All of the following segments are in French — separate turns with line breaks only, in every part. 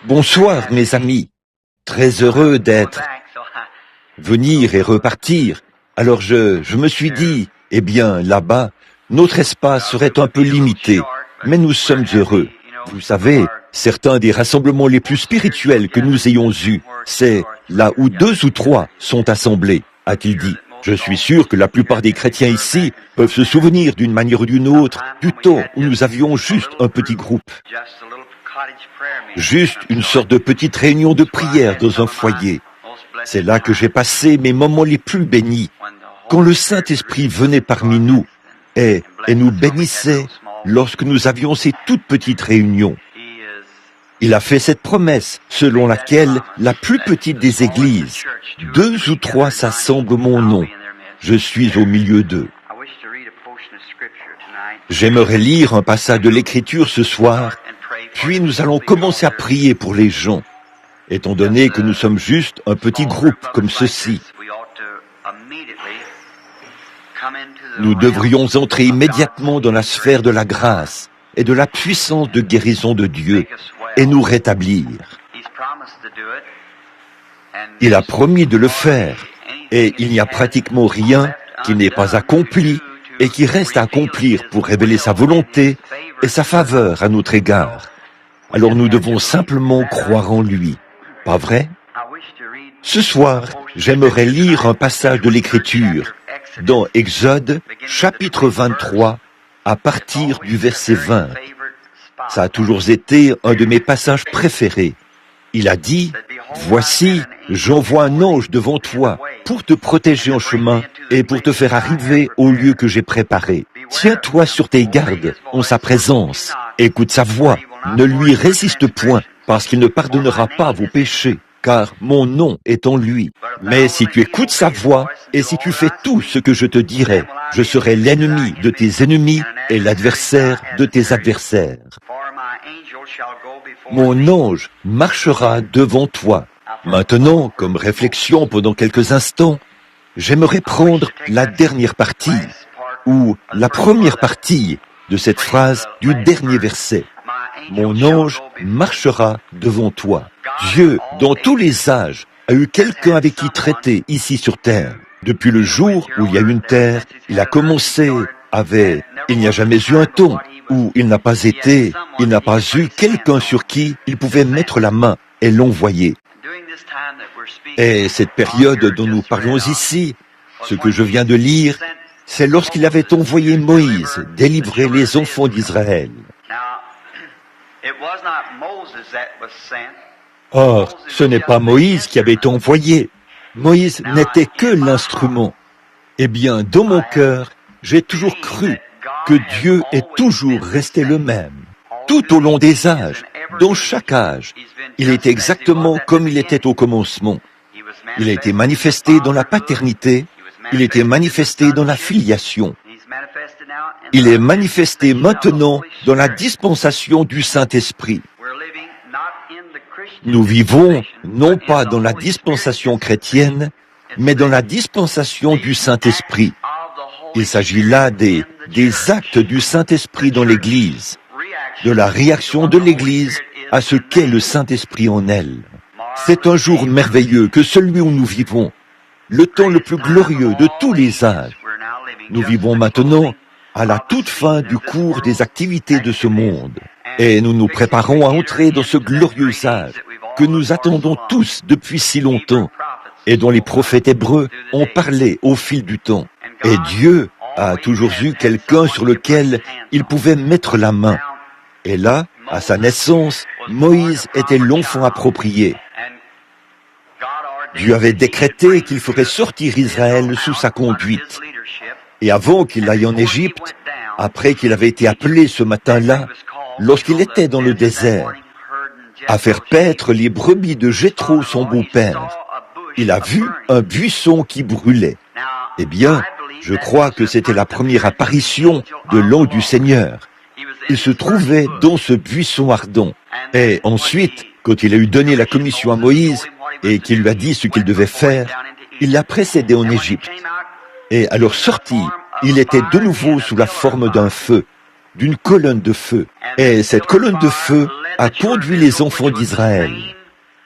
Bonsoir mes amis, très heureux d'être, venir et repartir. Alors je me suis dit, eh bien là-bas, notre espace serait un peu limité, mais nous sommes heureux. Vous savez, certains des rassemblements les plus spirituels que nous ayons eus, c'est là où 2 ou 3 sont assemblés, a-t-il dit. Je suis sûr que la plupart des chrétiens ici peuvent se souvenir d'une manière ou d'une autre du temps où nous avions juste un petit groupe. Juste une sorte de petite réunion de prière dans un foyer. C'est là que j'ai passé mes moments les plus bénis, quand le Saint-Esprit venait parmi nous et nous bénissait lorsque nous avions ces toutes petites réunions. Il a fait cette promesse selon laquelle la plus petite des églises, 2 ou 3 s'assemblent mon nom, je suis au milieu d'eux. J'aimerais lire un passage de l'Écriture ce soir, puis nous allons commencer à prier pour les gens, étant donné que nous sommes juste un petit groupe comme ceci. Nous devrions entrer immédiatement dans la sphère de la grâce et de la puissance de guérison de Dieu et nous rétablir. Il a promis de le faire et il n'y a pratiquement rien qui n'est pas accompli et qui reste à accomplir pour révéler sa volonté et sa faveur à notre égard. Alors nous devons simplement croire en lui, pas vrai? Ce soir, j'aimerais lire un passage de l'Écriture dans Exode, chapitre 23, à partir du verset 20. Ça a toujours été un de mes passages préférés. Il a dit, « Voici, j'envoie un ange devant toi pour te protéger en chemin et pour te faire arriver au lieu que j'ai préparé. Tiens-toi sur tes gardes en sa présence, écoute sa voix, ne lui résiste point, parce qu'il ne pardonnera pas vos péchés, car mon nom est en lui. Mais si tu écoutes sa voix et si tu fais tout ce que je te dirai, je serai l'ennemi de tes ennemis et l'adversaire de tes adversaires. Mon ange marchera devant toi. » Maintenant, comme réflexion pendant quelques instants, j'aimerais prendre la dernière partie, ou la première partie de cette phrase du dernier verset. Mon ange marchera devant toi. Dieu, dans tous les âges, a eu quelqu'un avec qui traiter ici sur terre. Depuis le jour où il y a eu une terre, il a commencé avec « il n'y a jamais eu un temps » où il n'a pas eu quelqu'un sur qui il pouvait mettre la main et l'envoyer. Et cette période dont nous parlons ici, ce que je viens de lire, c'est lorsqu'il avait envoyé Moïse délivrer les enfants d'Israël. Or, ce n'est pas Moïse qui avait été envoyé. Moïse n'était que l'instrument. Eh bien, dans mon cœur, j'ai toujours cru que Dieu est toujours resté le même. Tout au long des âges, dans chaque âge, il est exactement comme il était au commencement. Il a été manifesté dans la paternité, il a été manifesté dans la filiation. Il est manifesté maintenant dans la dispensation du Saint-Esprit. Nous vivons non pas dans la dispensation chrétienne, mais dans la dispensation du Saint-Esprit. Il s'agit là des actes du Saint-Esprit dans l'Église, de la réaction de l'Église à ce qu'est le Saint-Esprit en elle. C'est un jour merveilleux que celui où nous vivons, le temps le plus glorieux de tous les âges. Nous vivons maintenant à la toute fin du cours des activités de ce monde. Et nous nous préparons à entrer dans ce glorieux âge que nous attendons tous depuis si longtemps et dont les prophètes hébreux ont parlé au fil du temps. Et Dieu a toujours eu quelqu'un sur lequel il pouvait mettre la main. Et là, à sa naissance, Moïse était l'enfant approprié. Dieu avait décrété qu'il ferait sortir Israël sous sa conduite. Et avant qu'il aille en Égypte, après qu'il avait été appelé ce matin-là, lorsqu'il était dans le désert, à faire paître les brebis de Jéthro, son beau-père, il a vu un buisson qui brûlait. Eh bien, je crois que c'était la première apparition de l'ange du Seigneur. Il se trouvait dans ce buisson ardent. Et ensuite, quand il a eu donné la commission à Moïse et qu'il lui a dit ce qu'il devait faire, il l'a précédé en Égypte. Et à leur sortie, il était de nouveau sous la forme d'un feu, d'une colonne de feu. Et cette colonne de feu a conduit les enfants d'Israël.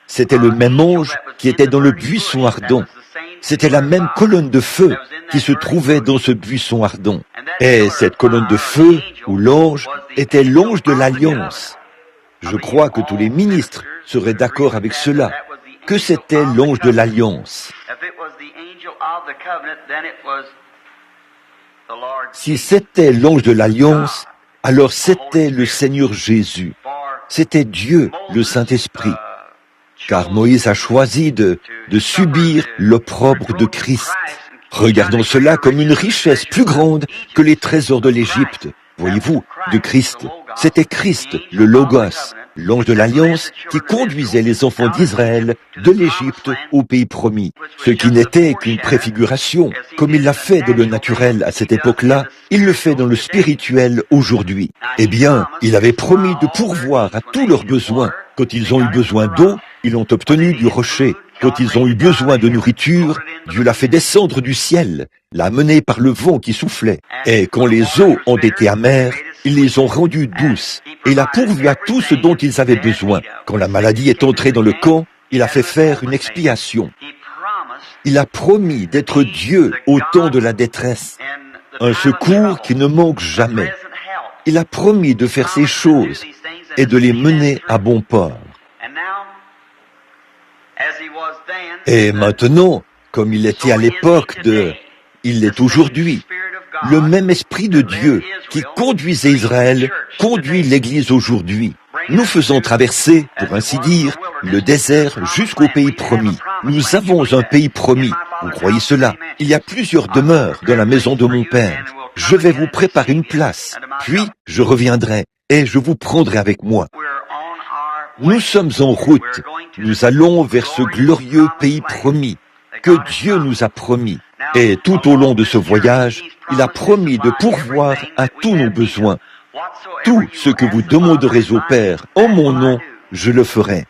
C'était le même ange qui était dans le buisson ardent. C'était la même colonne de feu qui se trouvait dans ce buisson ardent. Et cette colonne de feu, ou l'ange, était l'ange de l'Alliance. Je crois que tous les ministres seraient d'accord avec cela, que c'était l'ange de l'Alliance. Si c'était l'ange de l'Alliance, alors c'était le Seigneur Jésus. C'était Dieu, le Saint-Esprit. Car Moïse a choisi de subir l'opprobre de Christ. Regardons cela comme une richesse plus grande que les trésors de l'Égypte. Voyez-vous, de Christ. C'était Christ, le Logos, l'ange de l'Alliance qui conduisait les enfants d'Israël de l'Égypte au pays promis. Ce qui n'était qu'une préfiguration, comme il l'a fait dans le naturel à cette époque-là, il le fait dans le spirituel aujourd'hui. Eh bien, il avait promis de pourvoir à tous leurs besoins. Quand ils ont eu besoin d'eau, ils l'ont obtenu du rocher. Quand ils ont eu besoin de nourriture, Dieu l'a fait descendre du ciel, l'a mené par le vent qui soufflait. Et quand les eaux ont été amères, ils les ont rendues douces. Et il a pourvu à tout ce dont ils avaient besoin. Quand la maladie est entrée dans le camp, il a fait faire une expiation. Il a promis d'être Dieu au temps de la détresse, un secours qui ne manque jamais. Il a promis de faire ces choses et de les mener à bon port. Et maintenant, comme il était à l'époque il l'est aujourd'hui, le même Esprit de Dieu qui conduisait Israël conduit l'Église aujourd'hui. Nous faisons traverser, pour ainsi dire, le désert jusqu'au pays promis. Nous avons un pays promis. Vous croyez cela? Il y a plusieurs demeures dans la maison de mon Père. Je vais vous préparer une place, puis je reviendrai et je vous prendrai avec moi. Nous sommes en route. Nous allons vers ce glorieux pays promis que Dieu nous a promis. Et tout au long de ce voyage, il a promis de pourvoir à tous nos besoins. Tout ce que vous demanderez au Père en mon nom, je le ferai.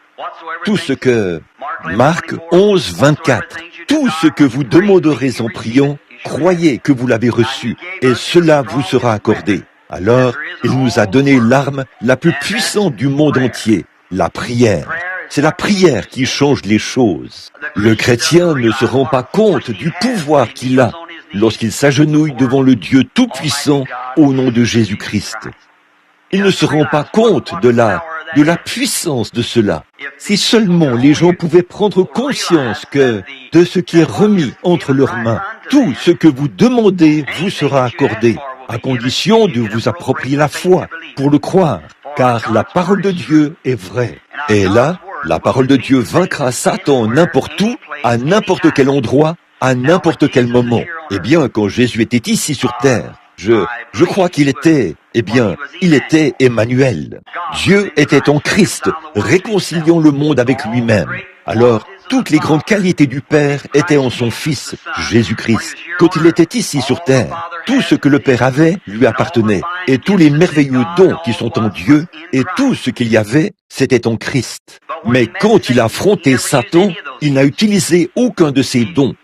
Tout ce que... Marc 11, 24. Tout ce que vous demanderez en priant, croyez que vous l'avez reçu, et cela vous sera accordé. Alors, il nous a donné l'arme la plus puissante du monde entier, la prière. C'est la prière qui change les choses. Le chrétien ne se rend pas compte du pouvoir qu'il a lorsqu'il s'agenouille devant le Dieu Tout-Puissant au nom de Jésus-Christ. Il ne se rend pas compte de la puissance de cela. Si seulement les gens pouvaient prendre conscience que de ce qui est remis entre leurs mains, tout ce que vous demandez vous sera accordé, à condition de vous approprier la foi pour le croire, car la parole de Dieu est vraie. Et là, la parole de Dieu vaincra Satan n'importe où, à n'importe quel endroit, à n'importe quel moment. Eh bien, quand Jésus était ici sur terre, je crois qu'il était, il était Emmanuel. Dieu était en Christ, réconciliant le monde avec lui-même. Alors, toutes les grandes qualités du Père étaient en son Fils, Jésus-Christ. Quand il était ici sur terre, tout ce que le Père avait lui appartenait, et tous les merveilleux dons qui sont en Dieu, et tout ce qu'il y avait, c'était en Christ. Mais quand il a affronté Satan, il n'a utilisé aucun de ses dons.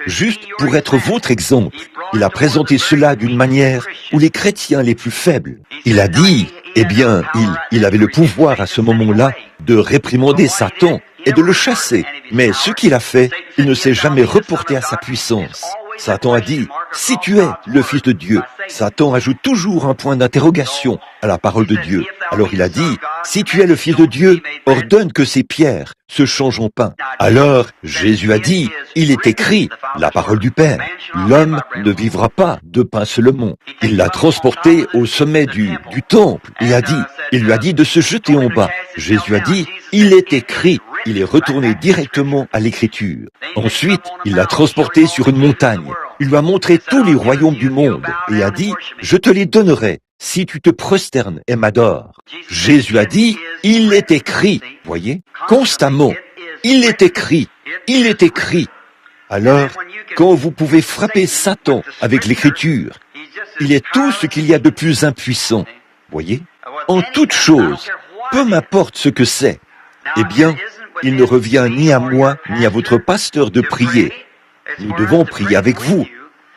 Juste pour être votre exemple, il a présenté cela d'une manière où les chrétiens les plus faibles, il a dit, il avait le pouvoir à ce moment-là de réprimander Satan et de le chasser. Mais ce qu'il a fait, il ne s'est jamais reporté à sa puissance. Satan a dit, si tu es le Fils de Dieu, Satan ajoute toujours un point d'interrogation à la parole de Dieu. Alors il a dit, si tu es le Fils de Dieu, ordonne que ces pierres se changent en pain. Alors Jésus a dit, il est écrit, la parole du Père, l'homme ne vivra pas de pain seulement. Il l'a transporté au sommet du temple. Il lui a dit de se jeter en bas. Jésus a dit, il est écrit. Il est retourné directement à l'écriture. Ensuite, il l'a transporté sur une montagne. Il lui a montré tous les royaumes du monde et a dit, je te les donnerai si tu te prosternes et m'adores. Jésus a dit, il est écrit. Voyez, constamment, il est écrit, il est écrit. Alors, quand vous pouvez frapper Satan avec l'écriture, il est tout ce qu'il y a de plus impuissant. Voyez, en toute chose, peu m'importe ce que c'est, il ne revient ni à moi ni à votre pasteur de prier. Nous devons prier avec vous,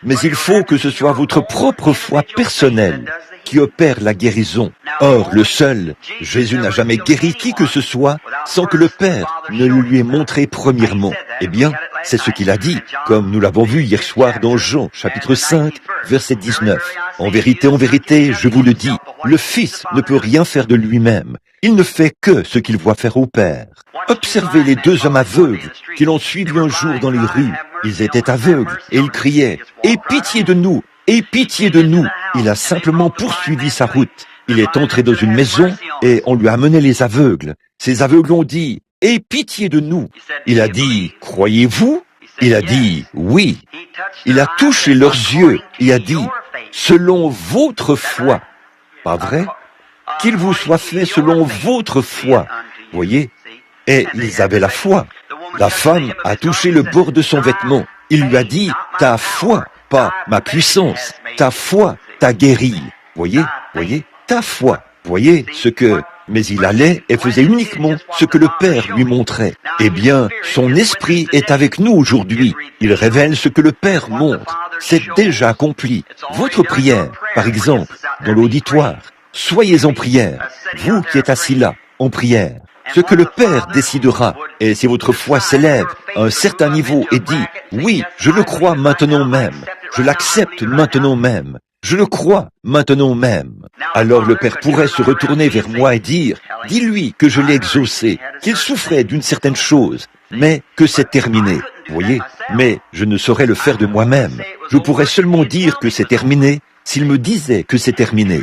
mais il faut que ce soit votre propre foi personnelle qui opère la guérison. Or, le seul, Jésus n'a jamais guéri qui que ce soit sans que le Père ne le lui ait montré premièrement. Eh bien, c'est ce qu'il a dit, comme nous l'avons vu hier soir dans Jean, chapitre 5, verset 19. En vérité, je vous le dis, le Fils ne peut rien faire de lui-même. Il ne fait que ce qu'il voit faire au Père. Observez les deux hommes aveugles qui l'ont suivi un jour dans les rues. Ils étaient aveugles et ils criaient « Aie pitié de nous! Aie pitié de nous !» Il a simplement poursuivi sa route. Il est entré dans une maison et on lui a amené les aveugles. Ces aveugles ont dit « Aie pitié de nous !» Il a dit « Croyez-vous ?» Il a dit « Oui ». Il a touché leurs yeux et a dit « Selon votre foi ». Pas vrai? Qu'il vous soit fait selon votre foi. Voyez? Et ils avaient la foi. La femme a touché le bord de son vêtement. Il lui a dit « Ta foi, pas ma puissance. Ta foi t'a guéri. » Voyez? Ta foi. Voyez ce que... Mais il allait et faisait uniquement ce que le Père lui montrait. Eh bien, son esprit est avec nous aujourd'hui. Il révèle ce que le Père montre. C'est déjà accompli. Votre prière, par exemple, dans l'auditoire, soyez en prière. Vous qui êtes assis là, en prière. Ce que le Père décidera. Et si votre foi s'élève à un certain niveau et dit « Oui, je le crois maintenant même. Je l'accepte maintenant même. Je le crois maintenant même. » Alors le Père pourrait se retourner vers moi et dire « Dis-lui que je l'ai exaucé, qu'il souffrait d'une certaine chose, mais que c'est terminé. » Vous voyez? Mais je ne saurais le faire de moi-même. Je pourrais seulement dire que c'est terminé s'il me disait que c'est terminé.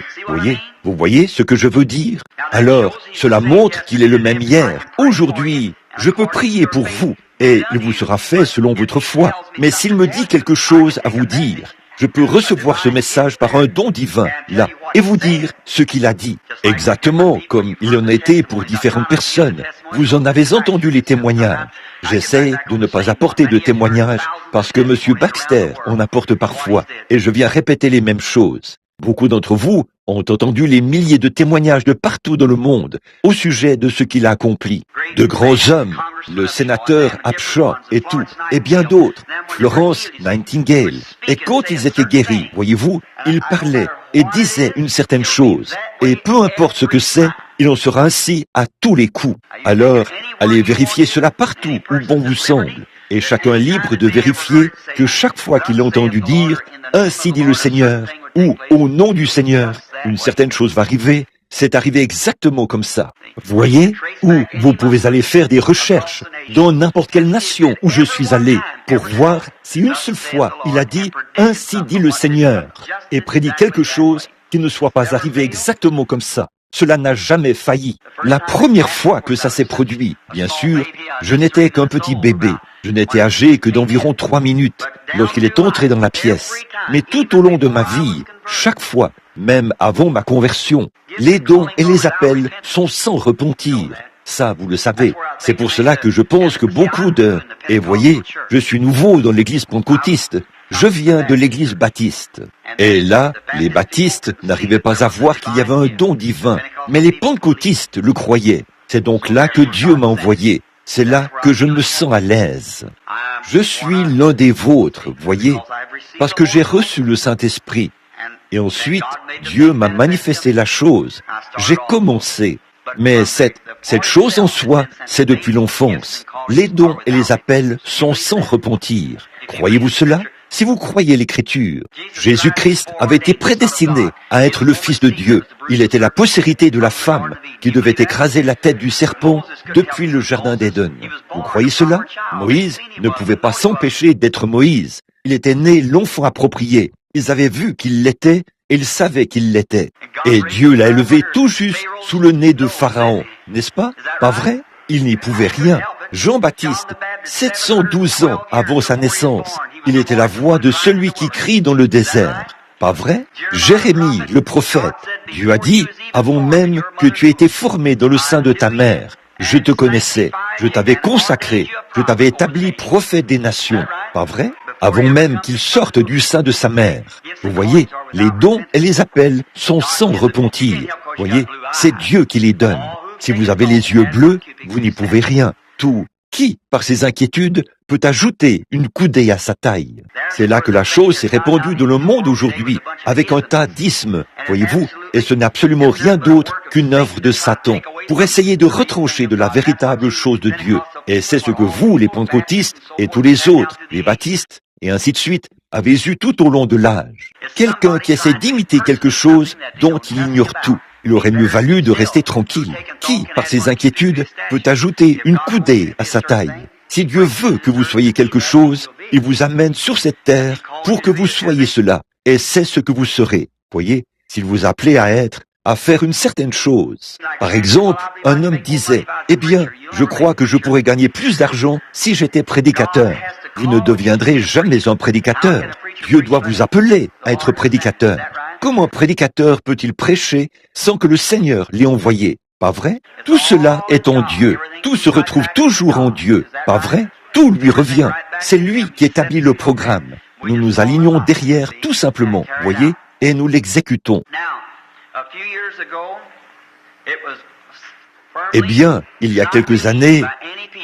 Vous voyez ce que je veux dire? Alors, cela montre qu'il est le même hier. Aujourd'hui, je peux prier pour vous et il vous sera fait selon votre foi. Mais s'il me dit quelque chose à vous dire, je peux recevoir ce message par un don divin, là, et vous dire ce qu'il a dit. Exactement comme il en a été pour différentes personnes. Vous en avez entendu les témoignages. J'essaie de ne pas apporter de témoignages parce que M. Baxter en apporte parfois, et je viens répéter les mêmes choses. Beaucoup d'entre vous ont entendu les milliers de témoignages de partout dans le monde au sujet de ce qu'il a accompli. De grands hommes, le sénateur Upshaw et tout, et bien d'autres, Florence Nightingale. Et quand ils étaient guéris, voyez-vous, ils parlaient et disaient une certaine chose. Et peu importe ce que c'est, il en sera ainsi à tous les coups. Alors, allez vérifier cela partout où bon vous semble. Et chacun est libre de vérifier que chaque fois qu'il a entendu dire « Ainsi dit le Seigneur » ou « Au nom du Seigneur », une certaine chose va arriver. C'est arrivé exactement comme ça. Vous voyez? Ou vous pouvez aller faire des recherches dans n'importe quelle nation où je suis allé pour voir si une seule fois il a dit « Ainsi dit le Seigneur » et prédit quelque chose qui ne soit pas arrivé exactement comme ça. Cela n'a jamais failli. La première fois que ça s'est produit, bien sûr, je n'étais qu'un petit bébé. Je n'étais âgé que d'environ 3 minutes lorsqu'il est entré dans la pièce. Mais tout au long de ma vie, chaque fois, même avant ma conversion, les dons et les appels sont sans repentir. Ça, vous le savez. C'est pour cela que je pense que beaucoup de... Et voyez, je suis nouveau dans l'église pentecôtiste. Je viens de l'église baptiste. Et là, les baptistes n'arrivaient pas à voir qu'il y avait un don divin. Mais les pentecôtistes le croyaient. C'est donc là que Dieu m'a envoyé. C'est là que je me sens à l'aise. Je suis l'un des vôtres, voyez, parce que j'ai reçu le Saint-Esprit. Et ensuite, Dieu m'a manifesté la chose. J'ai commencé. Mais cette chose en soi, c'est depuis l'enfance. Les dons et les appels sont sans repentir. Croyez-vous cela? Si vous croyez l'Écriture, Jésus-Christ avait été prédestiné à être le Fils de Dieu. Il était la postérité de la femme qui devait écraser la tête du serpent depuis le jardin d'Éden. Vous croyez cela? Moïse ne pouvait pas s'empêcher d'être Moïse. Il était né l'enfant approprié. Ils avaient vu qu'il l'était et ils savaient qu'il l'était. Et Dieu l'a élevé tout juste sous le nez de Pharaon. N'est-ce pas? Pas vrai? Il n'y pouvait rien. Jean-Baptiste, 712 ans avant sa naissance, il était la voix de celui qui crie dans le désert. Pas vrai? Jérémie, le prophète, Dieu a dit, avant même que tu aies été formé dans le sein de ta mère, je te connaissais, je t'avais consacré, je t'avais établi prophète des nations. Pas vrai? Avant même qu'il sorte du sein de sa mère. Vous voyez, les dons et les appels sont sans repentir. Vous voyez, c'est Dieu qui les donne. Si vous avez les yeux bleus, vous n'y pouvez rien. Tout Qui, par ses inquiétudes, peut ajouter une coudée à sa taille? C'est là que la chose s'est répandue dans le monde aujourd'hui, avec un tas d'ismes, voyez-vous, et ce n'est absolument rien d'autre qu'une œuvre de Satan, pour essayer de retrancher de la véritable chose de Dieu. Et c'est ce que vous, les pentecôtistes, et tous les autres, les baptistes, et ainsi de suite, avez eu tout au long de l'âge. Quelqu'un qui essaie d'imiter quelque chose dont il ignore tout. Il aurait mieux valu de rester tranquille. Qui, par ses inquiétudes, peut ajouter une coudée à sa taille? Si Dieu veut que vous soyez quelque chose, il vous amène sur cette terre pour que vous soyez cela. Et c'est ce que vous serez. Voyez, s'il vous appelait à être, à faire une certaine chose. Par exemple, un homme disait, « Eh bien, je crois que je pourrais gagner plus d'argent si j'étais prédicateur. » Vous ne deviendrez jamais un prédicateur. Dieu doit vous appeler à être prédicateur. Comment un prédicateur peut-il prêcher sans que le Seigneur l'ait envoyé? Pas vrai? Tout cela est en Dieu. Tout se retrouve toujours en Dieu. Pas vrai? Tout lui revient. C'est lui qui établit le programme. Nous nous alignons derrière tout simplement, voyez, et nous l'exécutons. Eh bien, il y a quelques années,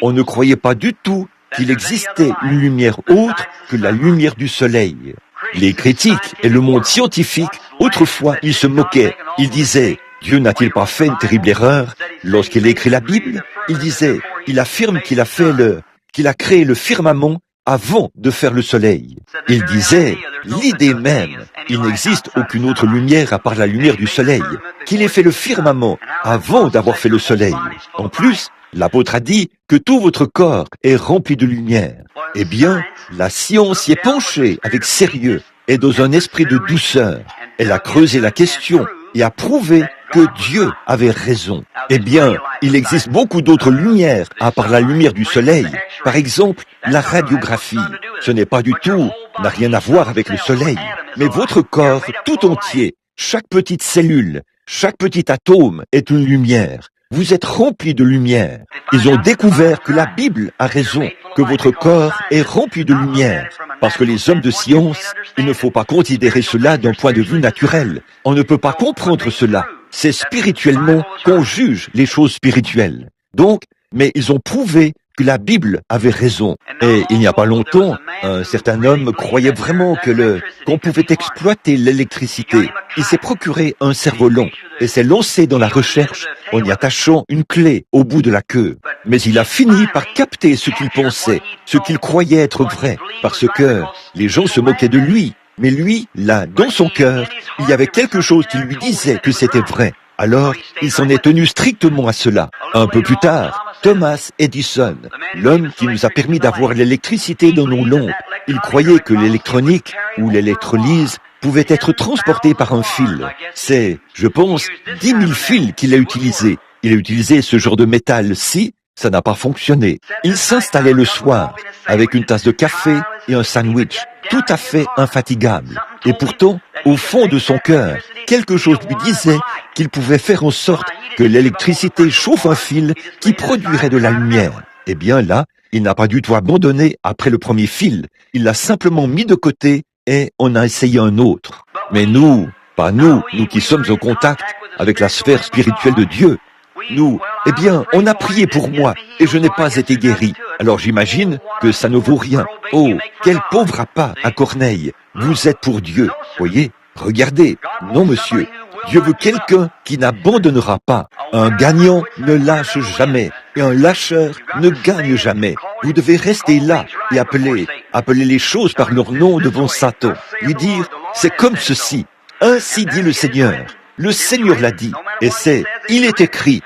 on ne croyait pas du tout qu'il existait une lumière autre que la lumière du soleil. Les critiques et le monde scientifique, autrefois, ils se moquaient. Ils disaient, Dieu n'a-t-il pas fait une terrible erreur lorsqu'il a écrit la Bible? Il disait, il affirme qu'il a créé le firmament avant de faire le soleil. Il disait, l'idée même, il n'existe aucune autre lumière à part la lumière du soleil, qu'il ait fait le firmament avant d'avoir fait le soleil. En plus, l'apôtre a dit que tout votre corps est rempli de lumière. Eh bien, la science y est penchée avec sérieux et dans un esprit de douceur. Elle a creusé la question et a prouvé que Dieu avait raison. Eh bien, il existe beaucoup d'autres lumières à part la lumière du soleil. Par exemple, la radiographie. Ce n'est pas du tout, n'a rien à voir avec le soleil. Mais votre corps tout entier, chaque petite cellule, chaque petit atome est une lumière. Vous êtes rempli de lumière. Ils ont découvert que la Bible a raison, que votre corps est rempli de lumière. Parce que les hommes de science, il ne faut pas considérer cela d'un point de vue naturel. On ne peut pas comprendre cela. C'est spirituellement qu'on juge les choses spirituelles. Donc, mais ils ont prouvé que la Bible avait raison. Et il n'y a pas longtemps, un certain homme croyait vraiment qu'on pouvait exploiter l'électricité. Il s'est procuré un cerf-volant et s'est lancé dans la recherche en y attachant une clé au bout de la queue. Mais il a fini par capter ce qu'il pensait, ce qu'il croyait être vrai, parce que les gens se moquaient de lui. Mais lui, là, dans son cœur, il y avait quelque chose qui lui disait que c'était vrai. Alors, il s'en est tenu strictement à cela. Un peu plus tard, Thomas Edison, l'homme qui nous a permis d'avoir l'électricité dans nos lampes, il croyait que l'électronique ou l'électrolyse pouvait être transportée par un fil. C'est, je pense, 10 000 fils qu'il a utilisés. Il a utilisé ce genre de métal-ci, ça n'a pas fonctionné. Il s'installait le soir avec une tasse de café et un sandwich, tout à fait infatigable. Et pourtant, au fond de son cœur, quelque chose lui disait qu'il pouvait faire en sorte que l'électricité chauffe un fil qui produirait de la lumière. Eh bien là, il n'a pas du tout abandonné après le premier fil. Il l'a simplement mis de côté et on a essayé un autre. Mais nous, pas nous, nous qui sommes en contact avec la sphère spirituelle de Dieu, nous, eh bien, on a prié pour moi et je n'ai pas été guéri. Alors j'imagine que ça ne vaut rien. Oh, quel pauvre appât à Corneille. Vous êtes pour Dieu, voyez. Regardez, non monsieur, Dieu veut quelqu'un qui n'abandonnera pas. Un gagnant ne lâche jamais et un lâcheur ne gagne jamais. Vous devez rester là et appeler les choses par leur nom devant Satan. Lui dire, c'est comme ceci. Ainsi dit le Seigneur. Le Seigneur l'a dit. Et c'est, il est écrit.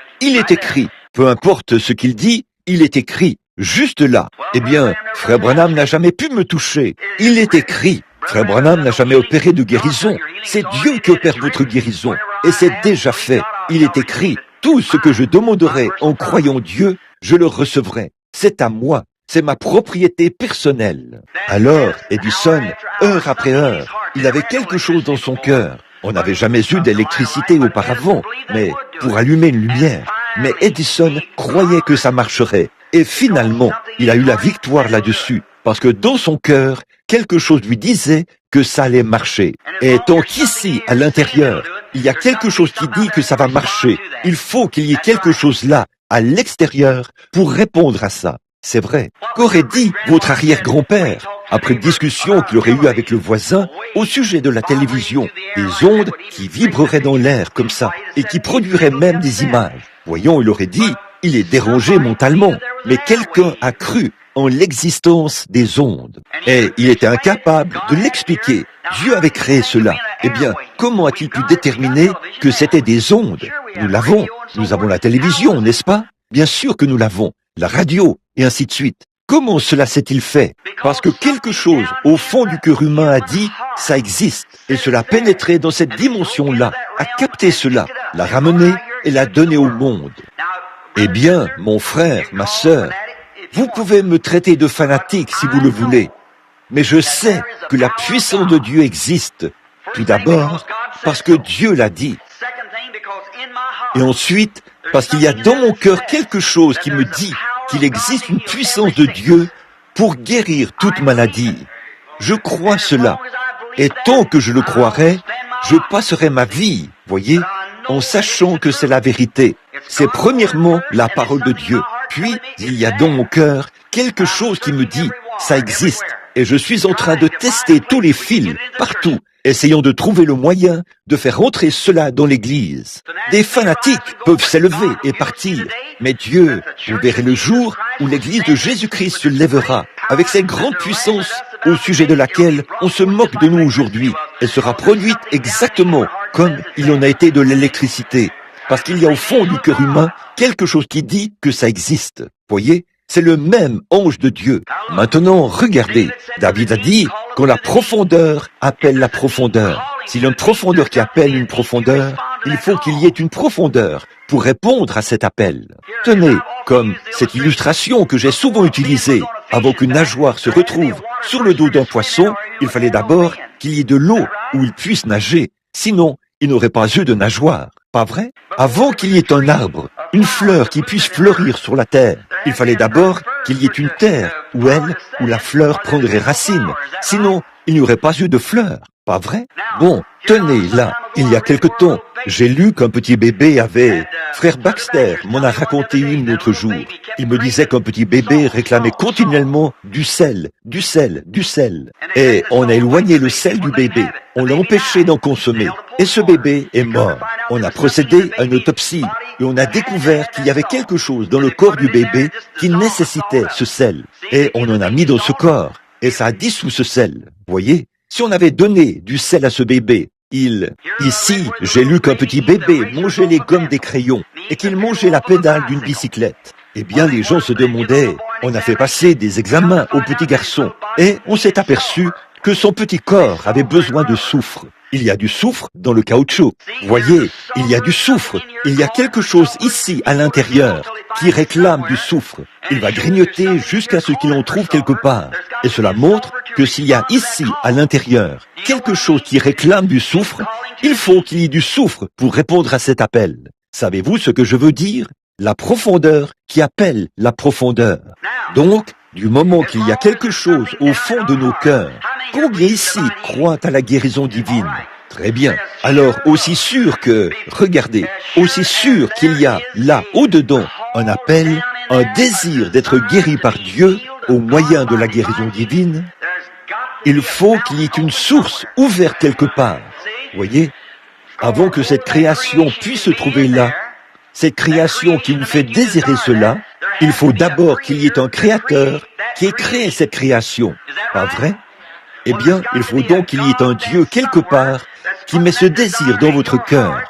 Peu importe ce qu'il dit, il est écrit. Juste là. Eh bien, Frère Branham n'a jamais pu me toucher. Il est écrit. Frère Branham n'a jamais opéré de guérison. C'est Dieu qui opère votre guérison. Et c'est déjà fait. Il est écrit. Tout ce que je demanderai en croyant Dieu, je le recevrai. C'est à moi. C'est ma propriété personnelle. Alors, Edison, heure après heure, il avait quelque chose dans son cœur. On n'avait jamais eu d'électricité auparavant, mais pour allumer une lumière. Mais Edison croyait que ça marcherait. Et finalement, il a eu la victoire là-dessus. Parce que dans son cœur, quelque chose lui disait que ça allait marcher. Et tant qu'ici, à l'intérieur, il y a quelque chose qui dit que ça va marcher, il faut qu'il y ait quelque chose là, à l'extérieur, pour répondre à ça. C'est vrai. Qu'aurait dit votre arrière-grand-père après une discussion qu'il aurait eue avec le voisin au sujet de la télévision, des ondes qui vibreraient dans l'air comme ça et qui produiraient même des images? Voyons, il aurait dit, il est dérangé mentalement, mais quelqu'un a cru en l'existence des ondes. Et il était incapable de l'expliquer. Dieu avait créé cela. Eh bien, comment a-t-il pu déterminer que c'était des ondes? Nous l'avons. Nous avons la télévision, n'est-ce pas? Bien sûr que nous l'avons. La radio, et ainsi de suite. Comment cela s'est-il fait? Parce que quelque chose au fond du cœur humain a dit, ça existe. Et cela a pénétré dans cette dimension-là, a capté cela, l'a ramené et l'a donné au monde. Eh bien, mon frère, ma sœur, vous pouvez me traiter de fanatique si vous le voulez, mais je sais que la puissance de Dieu existe. Tout d'abord, parce que Dieu l'a dit. Et ensuite, parce qu'il y a dans mon cœur quelque chose qui me dit qu'il existe une puissance de Dieu pour guérir toute maladie. Je crois cela. Et tant que je le croirai, je passerai ma vie, voyez, en sachant que c'est la vérité. C'est premièrement la parole de Dieu. Puis, il y a dans mon cœur quelque chose qui me dit, ça existe. Et je suis en train de tester tous les fils, partout, essayant de trouver le moyen de faire entrer cela dans l'Église. Des fanatiques peuvent s'élever et partir, mais Dieu, vous verrez le jour où l'Église de Jésus-Christ se lèvera, avec cette grande puissance au sujet de laquelle on se moque de nous aujourd'hui. Elle sera produite exactement comme il en a été de l'électricité. Parce qu'il y a au fond du cœur humain quelque chose qui dit que ça existe. Voyez, c'est le même ange de Dieu. Maintenant, regardez, David a dit quand la profondeur appelle la profondeur. S'il y a une profondeur qui appelle une profondeur, il faut qu'il y ait une profondeur pour répondre à cet appel. Tenez, comme cette illustration que j'ai souvent utilisée, avant qu'une nageoire se retrouve sur le dos d'un poisson, il fallait d'abord qu'il y ait de l'eau où il puisse nager. Sinon, il n'aurait pas eu de nageoire. Pas vrai? Avant qu'il y ait un arbre, une fleur qui puisse fleurir sur la terre, il fallait d'abord qu'il y ait une terre où la fleur prendrait racine. Sinon, il n'y aurait pas eu de fleur. Pas vrai? Bon, tenez, là, il y a quelque temps, j'ai lu qu'un petit bébé avait... Frère Baxter m'en a raconté une l'autre jour. Il me disait qu'un petit bébé réclamait continuellement du sel, du sel, du sel. Et on a éloigné le sel du bébé. On l'a empêché d'en consommer. Et ce bébé est mort. On a procédé à une autopsie et on a découvert qu'il y avait quelque chose dans le corps du bébé qui nécessitait ce sel. Et on en a mis dans ce corps. Et ça a dissous ce sel. Voyez? Si on avait donné du sel à ce bébé, Ici, j'ai lu qu'un petit bébé mangeait les gommes des crayons et qu'il mangeait la pédale d'une bicyclette. Eh bien, les gens se demandaient, on a fait passer des examens au petit garçon et on s'est aperçu que son petit corps avait besoin de soufre. Il y a du soufre dans le caoutchouc. Voyez, il y a du soufre. Il y a quelque chose ici, à l'intérieur, qui réclame du soufre. Il va grignoter jusqu'à ce qu'il en trouve quelque part. Et cela montre que s'il y a ici, à l'intérieur, quelque chose qui réclame du soufre, il faut qu'il y ait du soufre pour répondre à cet appel. Savez-vous ce que je veux dire? La profondeur qui appelle la profondeur. Donc, du moment qu'il y a quelque chose au fond de nos cœurs, combien ici croient à la guérison divine? Très bien. Alors, aussi sûr que, regardez, aussi sûr qu'il y a là, au-dedans, un appel, un désir d'être guéri par Dieu au moyen de la guérison divine, il faut qu'il y ait une source ouverte quelque part. Voyez, avant que cette création puisse se trouver là, cette création qui nous fait désirer cela, il faut d'abord qu'il y ait un créateur qui ait créé cette création. Pas vrai? Eh bien, il faut donc qu'il y ait un Dieu quelque part qui met ce désir dans votre cœur,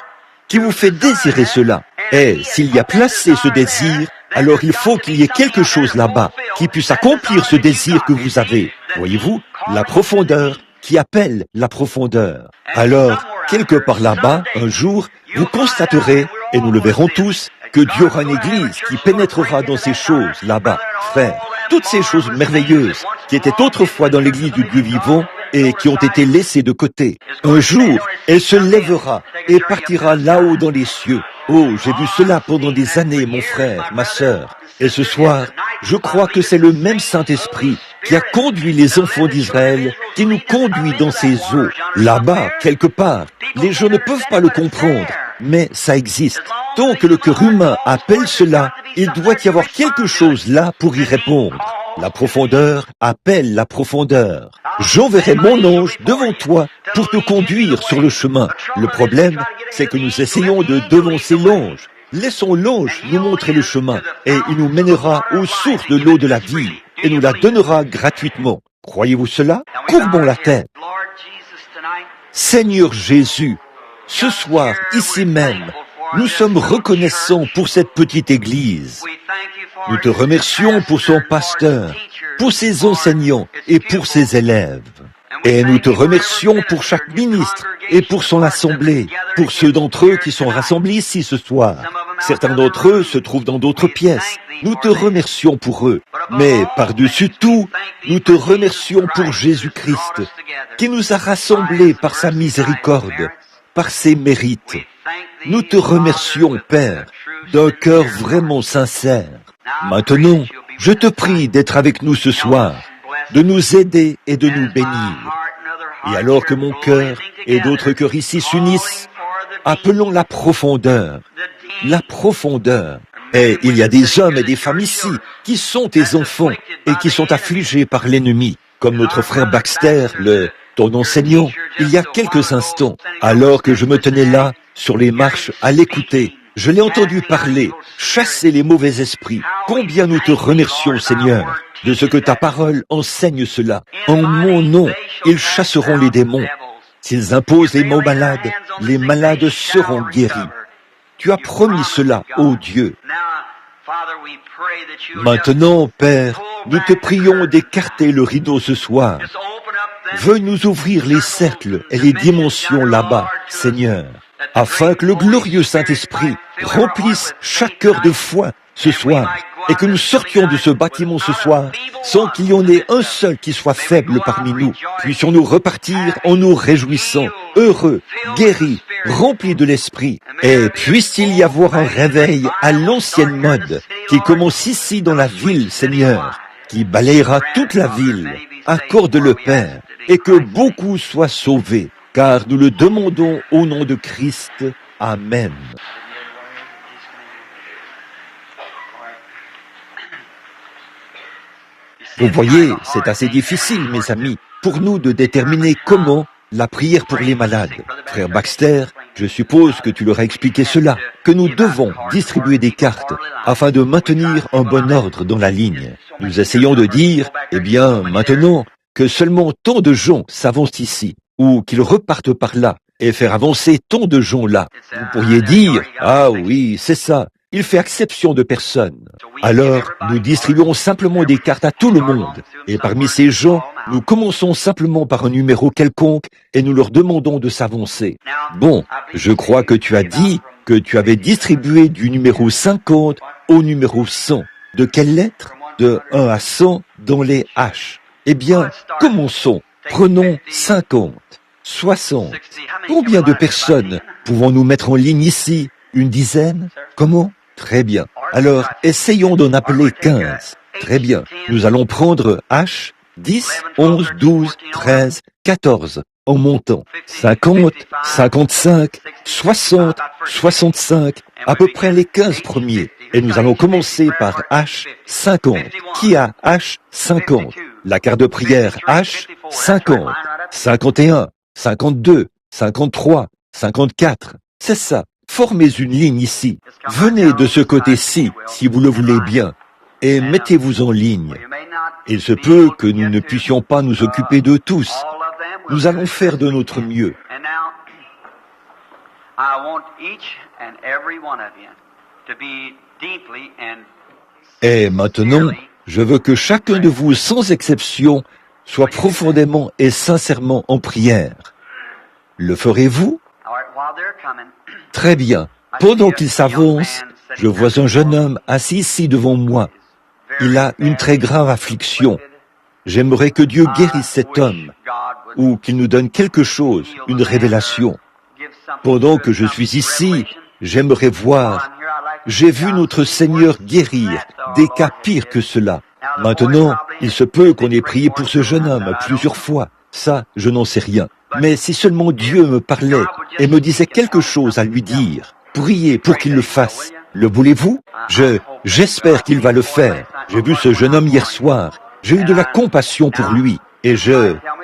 qui vous fait désirer cela. Et s'il y a placé ce désir, alors il faut qu'il y ait quelque chose là-bas qui puisse accomplir ce désir que vous avez. Voyez-vous, la profondeur qui appelle la profondeur. Alors, quelque part là-bas, un jour, vous constaterez, et nous le verrons tous, que Dieu aura une église qui pénétrera dans ces choses là-bas, frères. Toutes ces choses merveilleuses qui étaient autrefois dans l'église du Dieu vivant et qui ont été laissées de côté. Un jour, elle se lèvera et partira là-haut dans les cieux. Oh, j'ai vu cela pendant des années, mon frère, ma sœur. Et ce soir, je crois que c'est le même Saint-Esprit qui a conduit les enfants d'Israël, qui nous conduit dans ces eaux. Là-bas, quelque part, les gens ne peuvent pas le comprendre, mais ça existe. Tant que le cœur humain appelle cela, il doit y avoir quelque chose là pour y répondre. La profondeur appelle la profondeur. J'enverrai mon ange devant toi pour te conduire sur le chemin. Le problème, c'est que nous essayons de devancer l'ange. Laissons l'ange nous montrer le chemin et il nous mènera aux sources de l'eau de la vie et nous la donnera gratuitement. Croyez-vous cela? Courbons la tête. Seigneur Jésus, ce soir, ici même, nous sommes reconnaissants pour cette petite église. Nous te remercions pour son pasteur, pour ses enseignants et pour ses élèves. Et nous te remercions pour chaque ministre et pour son assemblée, pour ceux d'entre eux qui sont rassemblés ici ce soir. Certains d'entre eux se trouvent dans d'autres pièces. Nous te remercions pour eux. Mais par-dessus tout, nous te remercions pour Jésus-Christ, qui nous a rassemblés par sa miséricorde, par ses mérites. Nous te remercions, Père, d'un cœur vraiment sincère. Maintenant, je te prie d'être avec nous ce soir, de nous aider et de nous bénir. Et alors que mon cœur et d'autres cœurs ici s'unissent, appelons la profondeur. La profondeur. Et il y a des hommes et des femmes ici qui sont tes enfants et qui sont affligés par l'ennemi, comme notre frère Baxter, ton enseignant, il y a quelques instants, alors que je me tenais là, sur les marches, à l'écouter. Je l'ai entendu parler, chasser les mauvais esprits. Combien nous te remercions, Seigneur, de ce que ta parole enseigne cela. En mon nom, ils chasseront les démons. S'ils imposent les malades seront guéris. Tu as promis cela, ô Dieu. Maintenant, Père, nous te prions d'écarter le rideau ce soir. Veux nous ouvrir les cercles et les dimensions là-bas, Seigneur, afin que le glorieux Saint-Esprit remplisse chaque cœur de foi ce soir et que nous sortions de ce bâtiment ce soir sans qu'il y en ait un seul qui soit faible parmi nous. Puissions-nous repartir en nous réjouissant, heureux, guéris, remplis de l'Esprit. Et puisse-t-il y avoir un réveil à l'ancienne mode qui commence ici dans la ville, Seigneur, qui balayera toute la ville. Accorde-le, Père, et que beaucoup soient sauvés, car nous le demandons au nom de Christ. Amen. Vous voyez, c'est assez difficile, mes amis, pour nous de déterminer comment la prière pour les malades. Frère Baxter, je suppose que tu leur as expliqué cela, que nous devons distribuer des cartes afin de maintenir un bon ordre dans la ligne. Nous essayons de dire, eh bien, maintenant, que seulement tant de gens s'avancent ici, ou qu'ils repartent par là, et faire avancer tant de gens là. Vous pourriez dire, ah oui, c'est ça, il fait exception de personne. Alors, nous distribuons simplement des cartes à tout le monde, et parmi ces gens, nous commençons simplement par un numéro quelconque, et nous leur demandons de s'avancer. Bon, je crois que tu as dit que tu avais distribué du numéro 50 au numéro 100. De quelle lettre? De 1 à 100 dans les H. Eh bien, commençons. Prenons 50, 60. Combien de personnes pouvons-nous mettre en ligne ici? Une dizaine? Comment? Très bien. Alors, essayons d'en appeler 15. Très bien. Nous allons prendre H, 10, 11, 12, 13, 14, en montant. 50, 55, 60, 65, à peu près les 15 premiers. Et nous allons commencer par H, 50. Qui a H, 50? La carte de prière H, 50, 51, 52, 53, 54. C'est ça. Formez une ligne ici. Venez de ce côté-ci, si vous le voulez bien, et mettez-vous en ligne. Il se peut que nous ne puissions pas nous occuper de tous. Nous allons faire de notre mieux. Et maintenant, je veux que chacun de vous, sans exception, soit profondément et sincèrement en prière. Le ferez-vous? Très bien. Pendant qu'il s'avance, je vois un jeune homme assis ici devant moi. Il a une très grave affliction. J'aimerais que Dieu guérisse cet homme, ou qu'il nous donne quelque chose, une révélation. Pendant que je suis ici, j'aimerais voir. J'ai vu notre Seigneur guérir des cas pires que cela. Maintenant, il se peut qu'on ait prié pour ce jeune homme plusieurs fois. Ça, je n'en sais rien. Mais si seulement Dieu me parlait et me disait quelque chose à lui dire, priez pour qu'il le fasse. Le voulez-vous? J'espère qu'il va le faire. J'ai vu ce jeune homme hier soir. J'ai eu de la compassion pour lui. Et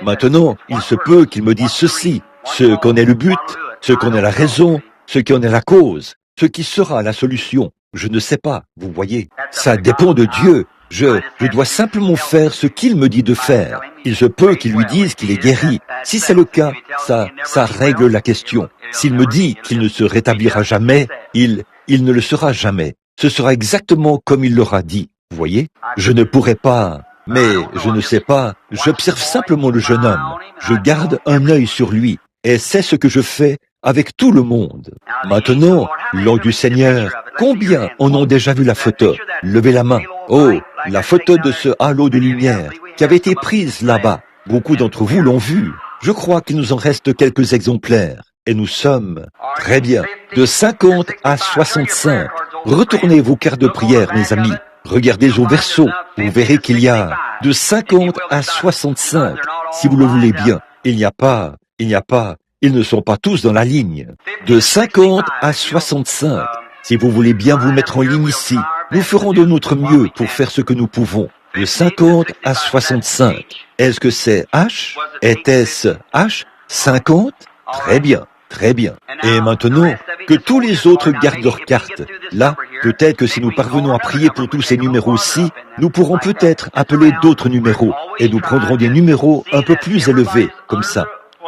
maintenant, il se peut qu'il me dise ceci, ce qu'en est le but, ce qu'en est la raison, ce qui en est la cause, ce qui sera la solution. Je ne sais pas, vous voyez. Ça dépend de Dieu. Je dois simplement faire ce qu'il me dit de faire. Il se peut qu'il lui dise qu'il est guéri. Si c'est le cas, ça règle la question. S'il me dit qu'il ne se rétablira jamais, il ne le sera jamais. Ce sera exactement comme il l'aura dit. Vous voyez? Je ne pourrai pas, mais je ne sais pas. J'observe simplement le jeune homme. Je garde un œil sur lui. Et c'est ce que je fais avec tout le monde. Maintenant, l'ange du Seigneur, combien en ont déjà vu la photo? Levez la main. Oh, la photo de ce halo de lumière qui avait été prise là-bas. Beaucoup d'entre vous l'ont vu. Je crois qu'il nous en reste quelques exemplaires. Et nous sommes, très bien, de 50 à 65. Retournez vos cartes de prière, mes amis. Regardez au verso. Vous verrez qu'il y a de 50 à 65. Si vous le voulez bien, il n'y a pas, ils ne sont pas tous dans la ligne. De 50 à 65. Si vous voulez bien vous mettre en ligne ici, nous ferons de notre mieux pour faire ce que nous pouvons. De 50 à 65. Est-ce que c'est H? Était-ce H? 50? Très bien, très bien. Et maintenant, que tous les autres gardent leurs cartes. Là, peut-être que si nous parvenons à prier pour tous ces numéros-ci, nous pourrons peut-être appeler d'autres numéros, et nous prendrons des numéros un peu plus élevés, comme ça.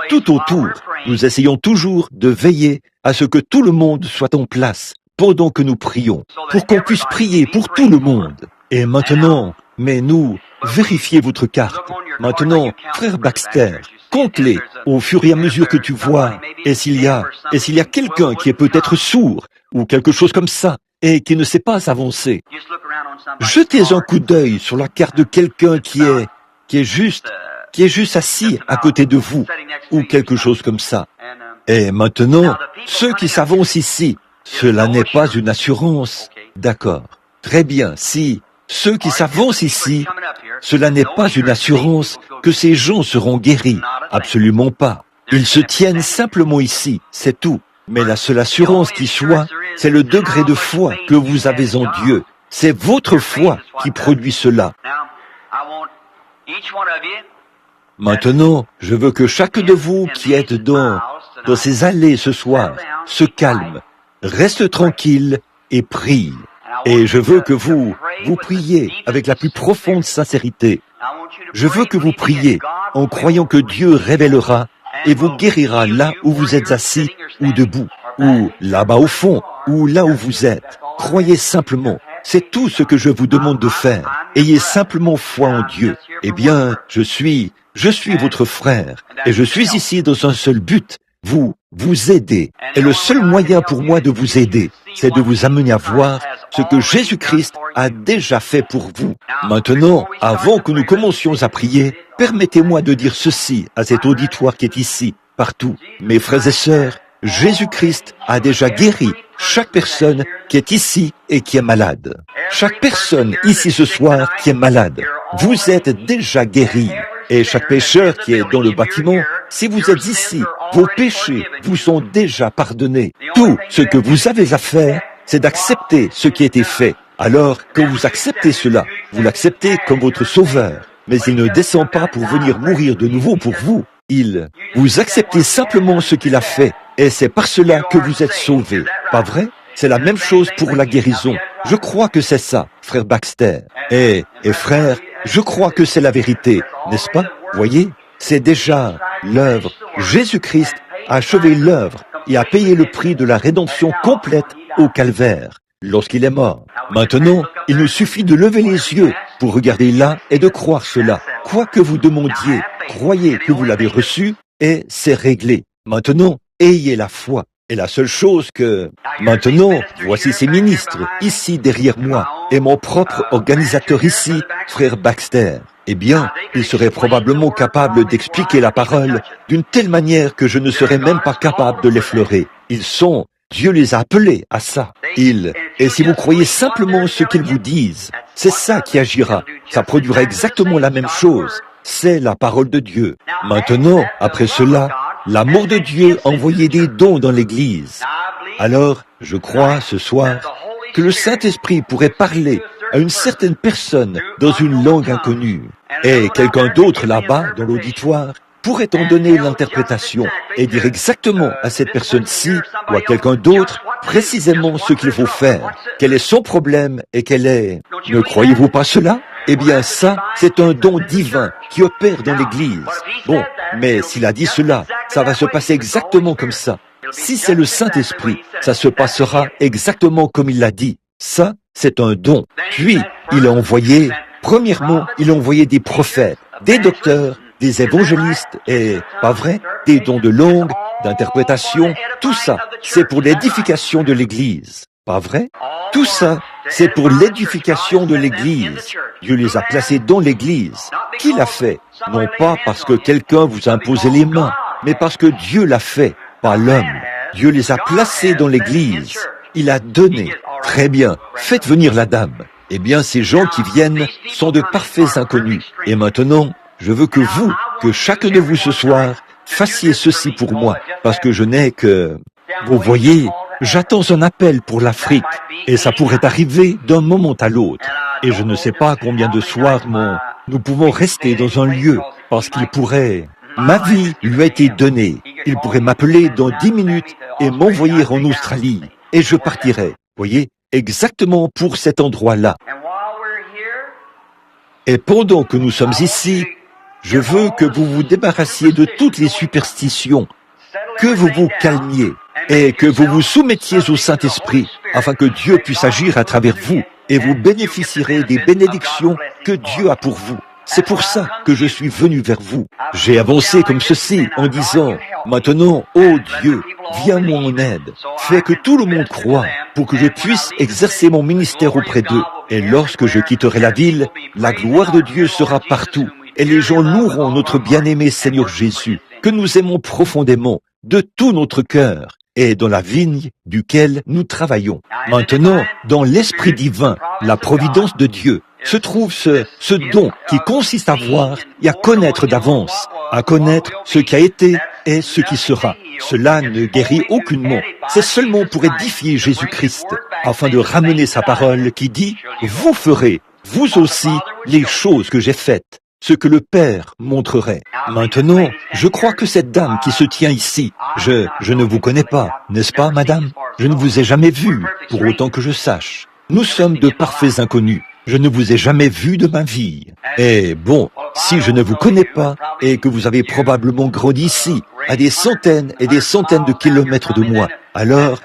Tout autour, nous essayons toujours de veiller à ce que tout le monde soit en place pendant que nous prions, pour qu'on puisse prier pour tout le monde. Et maintenant, mais nous, vérifiez votre carte. Maintenant, frère Baxter, compte-les au fur et à mesure que tu vois. Et s'il y a quelqu'un qui est peut-être sourd, ou quelque chose comme ça, et qui ne sait pas avancer, jetez un coup d'œil sur la carte de quelqu'un qui est juste assis à côté de vous, ou quelque chose comme ça. Et maintenant, ceux qui s'avancent ici, cela n'est pas une assurance. D'accord. Très bien. Si ceux qui s'avancent ici, cela n'est pas une assurance que ces gens seront guéris. Absolument pas. Ils se tiennent simplement ici, c'est tout. Mais la seule assurance qui soit, c'est le degré de foi que vous avez en Dieu. C'est votre foi qui produit cela. Maintenant, je veux que chacun de vous qui êtes dans ces allées ce soir se calme, reste tranquille et prie. Et je veux que vous priez avec la plus profonde sincérité. Je veux que vous priez en croyant que Dieu révélera et vous guérira là où vous êtes assis ou debout, ou là-bas au fond, ou là où vous êtes. Croyez simplement. C'est tout ce que je vous demande de faire. Ayez simplement foi en Dieu. Eh bien, je suis votre frère, et je suis ici dans un seul but, vous aider. Et le seul moyen pour moi de vous aider, c'est de vous amener à voir ce que Jésus-Christ a déjà fait pour vous. Maintenant, avant que nous commencions à prier, permettez-moi de dire ceci à cet auditoire qui est ici, partout. Mes frères et sœurs, Jésus-Christ a déjà guéri chaque personne qui est ici et qui est malade. Chaque personne ici ce soir qui est malade, vous êtes déjà guéris. Et chaque pécheur qui est dans le bâtiment, si vous êtes ici, vos péchés vous sont déjà pardonnés. Tout ce que vous avez à faire, c'est d'accepter ce qui a été fait. Alors, quand vous acceptez cela, vous l'acceptez comme votre sauveur. Mais il ne descend pas pour venir mourir de nouveau pour vous. Vous acceptez simplement ce qu'il a fait. Et c'est par cela que vous êtes sauvés. Pas vrai? C'est la même chose pour la guérison. Je crois que c'est ça, frère Baxter. Et frère, je crois que c'est la vérité, n'est-ce pas? Voyez, c'est déjà l'œuvre. Jésus-Christ a achevé l'œuvre et a payé le prix de la rédemption complète au calvaire, lorsqu'il est mort. Maintenant, il nous suffit de lever les yeux pour regarder là et de croire cela. Quoi que vous demandiez, croyez que vous l'avez reçu et c'est réglé. Maintenant, ayez la foi. Et la seule chose que... Maintenant, voici ces ministres, ici derrière moi, et mon propre organisateur ici, frère Baxter. Eh bien, ils seraient probablement capables d'expliquer la parole d'une telle manière que je ne serais même pas capable de l'effleurer. Dieu les a appelés à ça. Et si vous croyez simplement ce qu'ils vous disent, c'est ça qui agira. Ça produira exactement la même chose. C'est la parole de Dieu. Maintenant, après cela, l'amour de Dieu a envoyé des dons dans l'Église. Alors, je crois ce soir que le Saint-Esprit pourrait parler à une certaine personne dans une langue inconnue, et quelqu'un d'autre là-bas dans l'auditoire pourrait en donner l'interprétation et dire exactement à cette personne-ci ou à quelqu'un d'autre précisément ce qu'il faut faire, quel est son problème et quel est... Ne croyez-vous pas cela? Eh bien ça, c'est un don divin qui opère dans l'Église. Bon, mais s'il a dit cela, ça va se passer exactement comme ça. Si c'est le Saint-Esprit, ça se passera exactement comme il l'a dit. Ça, c'est un don. Puis, il a envoyé, premièrement, il a envoyé des prophètes, des docteurs, des évangélistes et, pas vrai, des dons de langue, d'interprétation, tout ça, c'est pour l'édification de l'Église. Pas vrai? Tout ça, c'est pour l'édification de l'Église. Dieu les a placés dans l'Église. Qui l'a fait? Non pas parce que quelqu'un vous a imposé les mains, mais parce que Dieu l'a fait, pas l'homme. Dieu les a placés dans l'Église. Il a donné. Très bien, faites venir la dame. Eh bien, ces gens qui viennent sont de parfaits inconnus. Et maintenant, je veux que vous, que chacun de vous ce soir, fassiez ceci pour moi, parce que je n'ai que... Vous voyez, j'attends un appel pour l'Afrique, et ça pourrait arriver d'un moment à l'autre. Et je ne sais pas combien de soirs nous pouvons rester dans un lieu, parce qu'il pourrait... Ma vie lui a été donnée. Il pourrait m'appeler dans 10 minutes et m'envoyer en Australie, et je partirai, voyez, exactement pour cet endroit-là. Et pendant que nous sommes ici, je veux que vous vous débarrassiez de toutes les superstitions, que vous vous calmiez et que vous vous soumettiez au Saint-Esprit afin que Dieu puisse agir à travers vous et vous bénéficierez des bénédictions que Dieu a pour vous. C'est pour ça que je suis venu vers vous. J'ai avancé comme ceci en disant, maintenant, ô Dieu, viens-moi en aide. Fais que tout le monde croie pour que je puisse exercer mon ministère auprès d'eux. Et lorsque je quitterai la ville, la gloire de Dieu sera partout. Et les gens loueront notre bien-aimé Seigneur Jésus, que nous aimons profondément, de tout notre cœur, et dans la vigne duquel nous travaillons. Maintenant, dans l'Esprit divin, la providence de Dieu, se trouve ce don qui consiste à voir et à connaître d'avance, à connaître ce qui a été et ce qui sera. Cela ne guérit aucunement, c'est seulement pour édifier Jésus-Christ, afin de ramener sa parole qui dit « Vous ferez, vous aussi, les choses que j'ai faites ». Ce que le Père montrerait. Maintenant, je crois que cette dame qui se tient ici, je ne vous connais pas, n'est-ce pas, madame? Je ne vous ai jamais vu, pour autant que je sache. Nous sommes de parfaits inconnus. Je ne vous ai jamais vu de ma vie. Et bon, si je ne vous connais pas, et que vous avez probablement grandi ici, à des centaines et des centaines de kilomètres de moi, alors,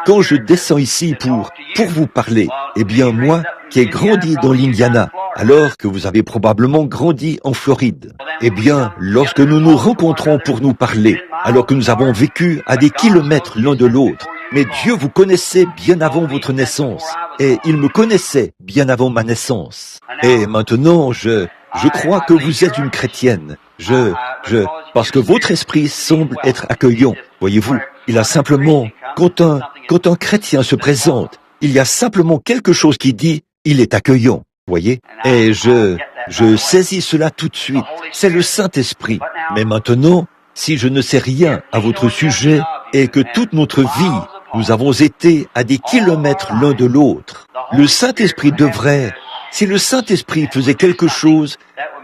quand je descends ici pour vous parler, eh bien moi, qui ai grandi dans l'Indiana, alors que vous avez probablement grandi en Floride, eh bien, lorsque nous nous rencontrons pour nous parler, alors que nous avons vécu à des kilomètres l'un de l'autre, mais Dieu vous connaissait bien avant votre naissance, et il me connaissait bien avant ma naissance. Et maintenant, je crois que vous êtes une chrétienne. Parce que votre esprit semble être accueillant. Voyez-vous, il a simplement, quand un chrétien se présente, il y a simplement quelque chose qui dit, il est accueillant. Voyez? Et je saisis cela tout de suite. C'est le Saint-Esprit. Mais maintenant, si je ne sais rien à votre sujet et que toute notre vie, nous avons été à des kilomètres l'un de l'autre, le Saint-Esprit devrait, si le Saint-Esprit faisait quelque chose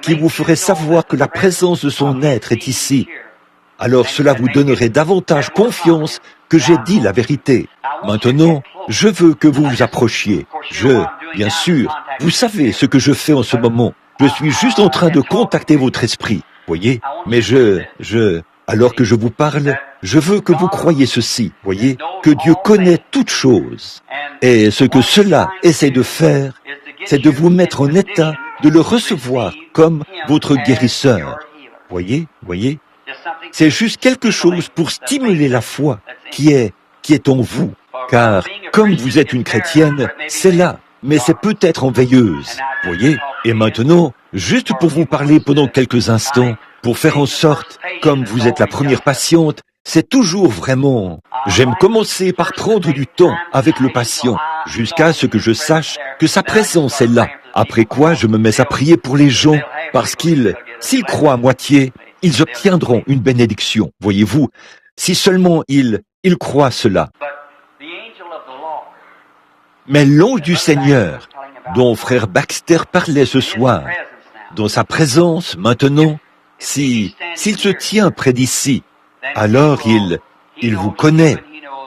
qui vous ferait savoir que la présence de son être est ici, alors cela vous donnerait davantage confiance que j'ai dit la vérité. Maintenant, je veux que vous vous approchiez. Bien sûr, vous savez ce que je fais en ce moment. Je suis juste en train de contacter votre esprit, voyez. Mais alors que je vous parle, je veux que vous croyiez ceci, voyez, que Dieu connaît toutes choses. Et ce que cela essaie de faire, c'est de vous mettre en état de le recevoir comme votre guérisseur. Voyez. C'est juste quelque chose pour stimuler la foi qui est en vous. Car, comme vous êtes une chrétienne, c'est là, mais c'est peut-être en veilleuse. Voyez? Et maintenant, juste pour vous parler pendant quelques instants, pour faire en sorte, comme vous êtes la première patiente, c'est toujours vraiment... J'aime commencer par prendre du temps avec le patient, jusqu'à ce que je sache que sa présence est là. Après quoi, je me mets à prier pour les gens, parce s'ils croient à moitié, ils obtiendront une bénédiction, voyez-vous, si seulement ils croient cela. Mais l'ange du Seigneur, dont frère Baxter parlait ce soir, dans sa présence maintenant, s'il se tient près d'ici, alors il vous connaît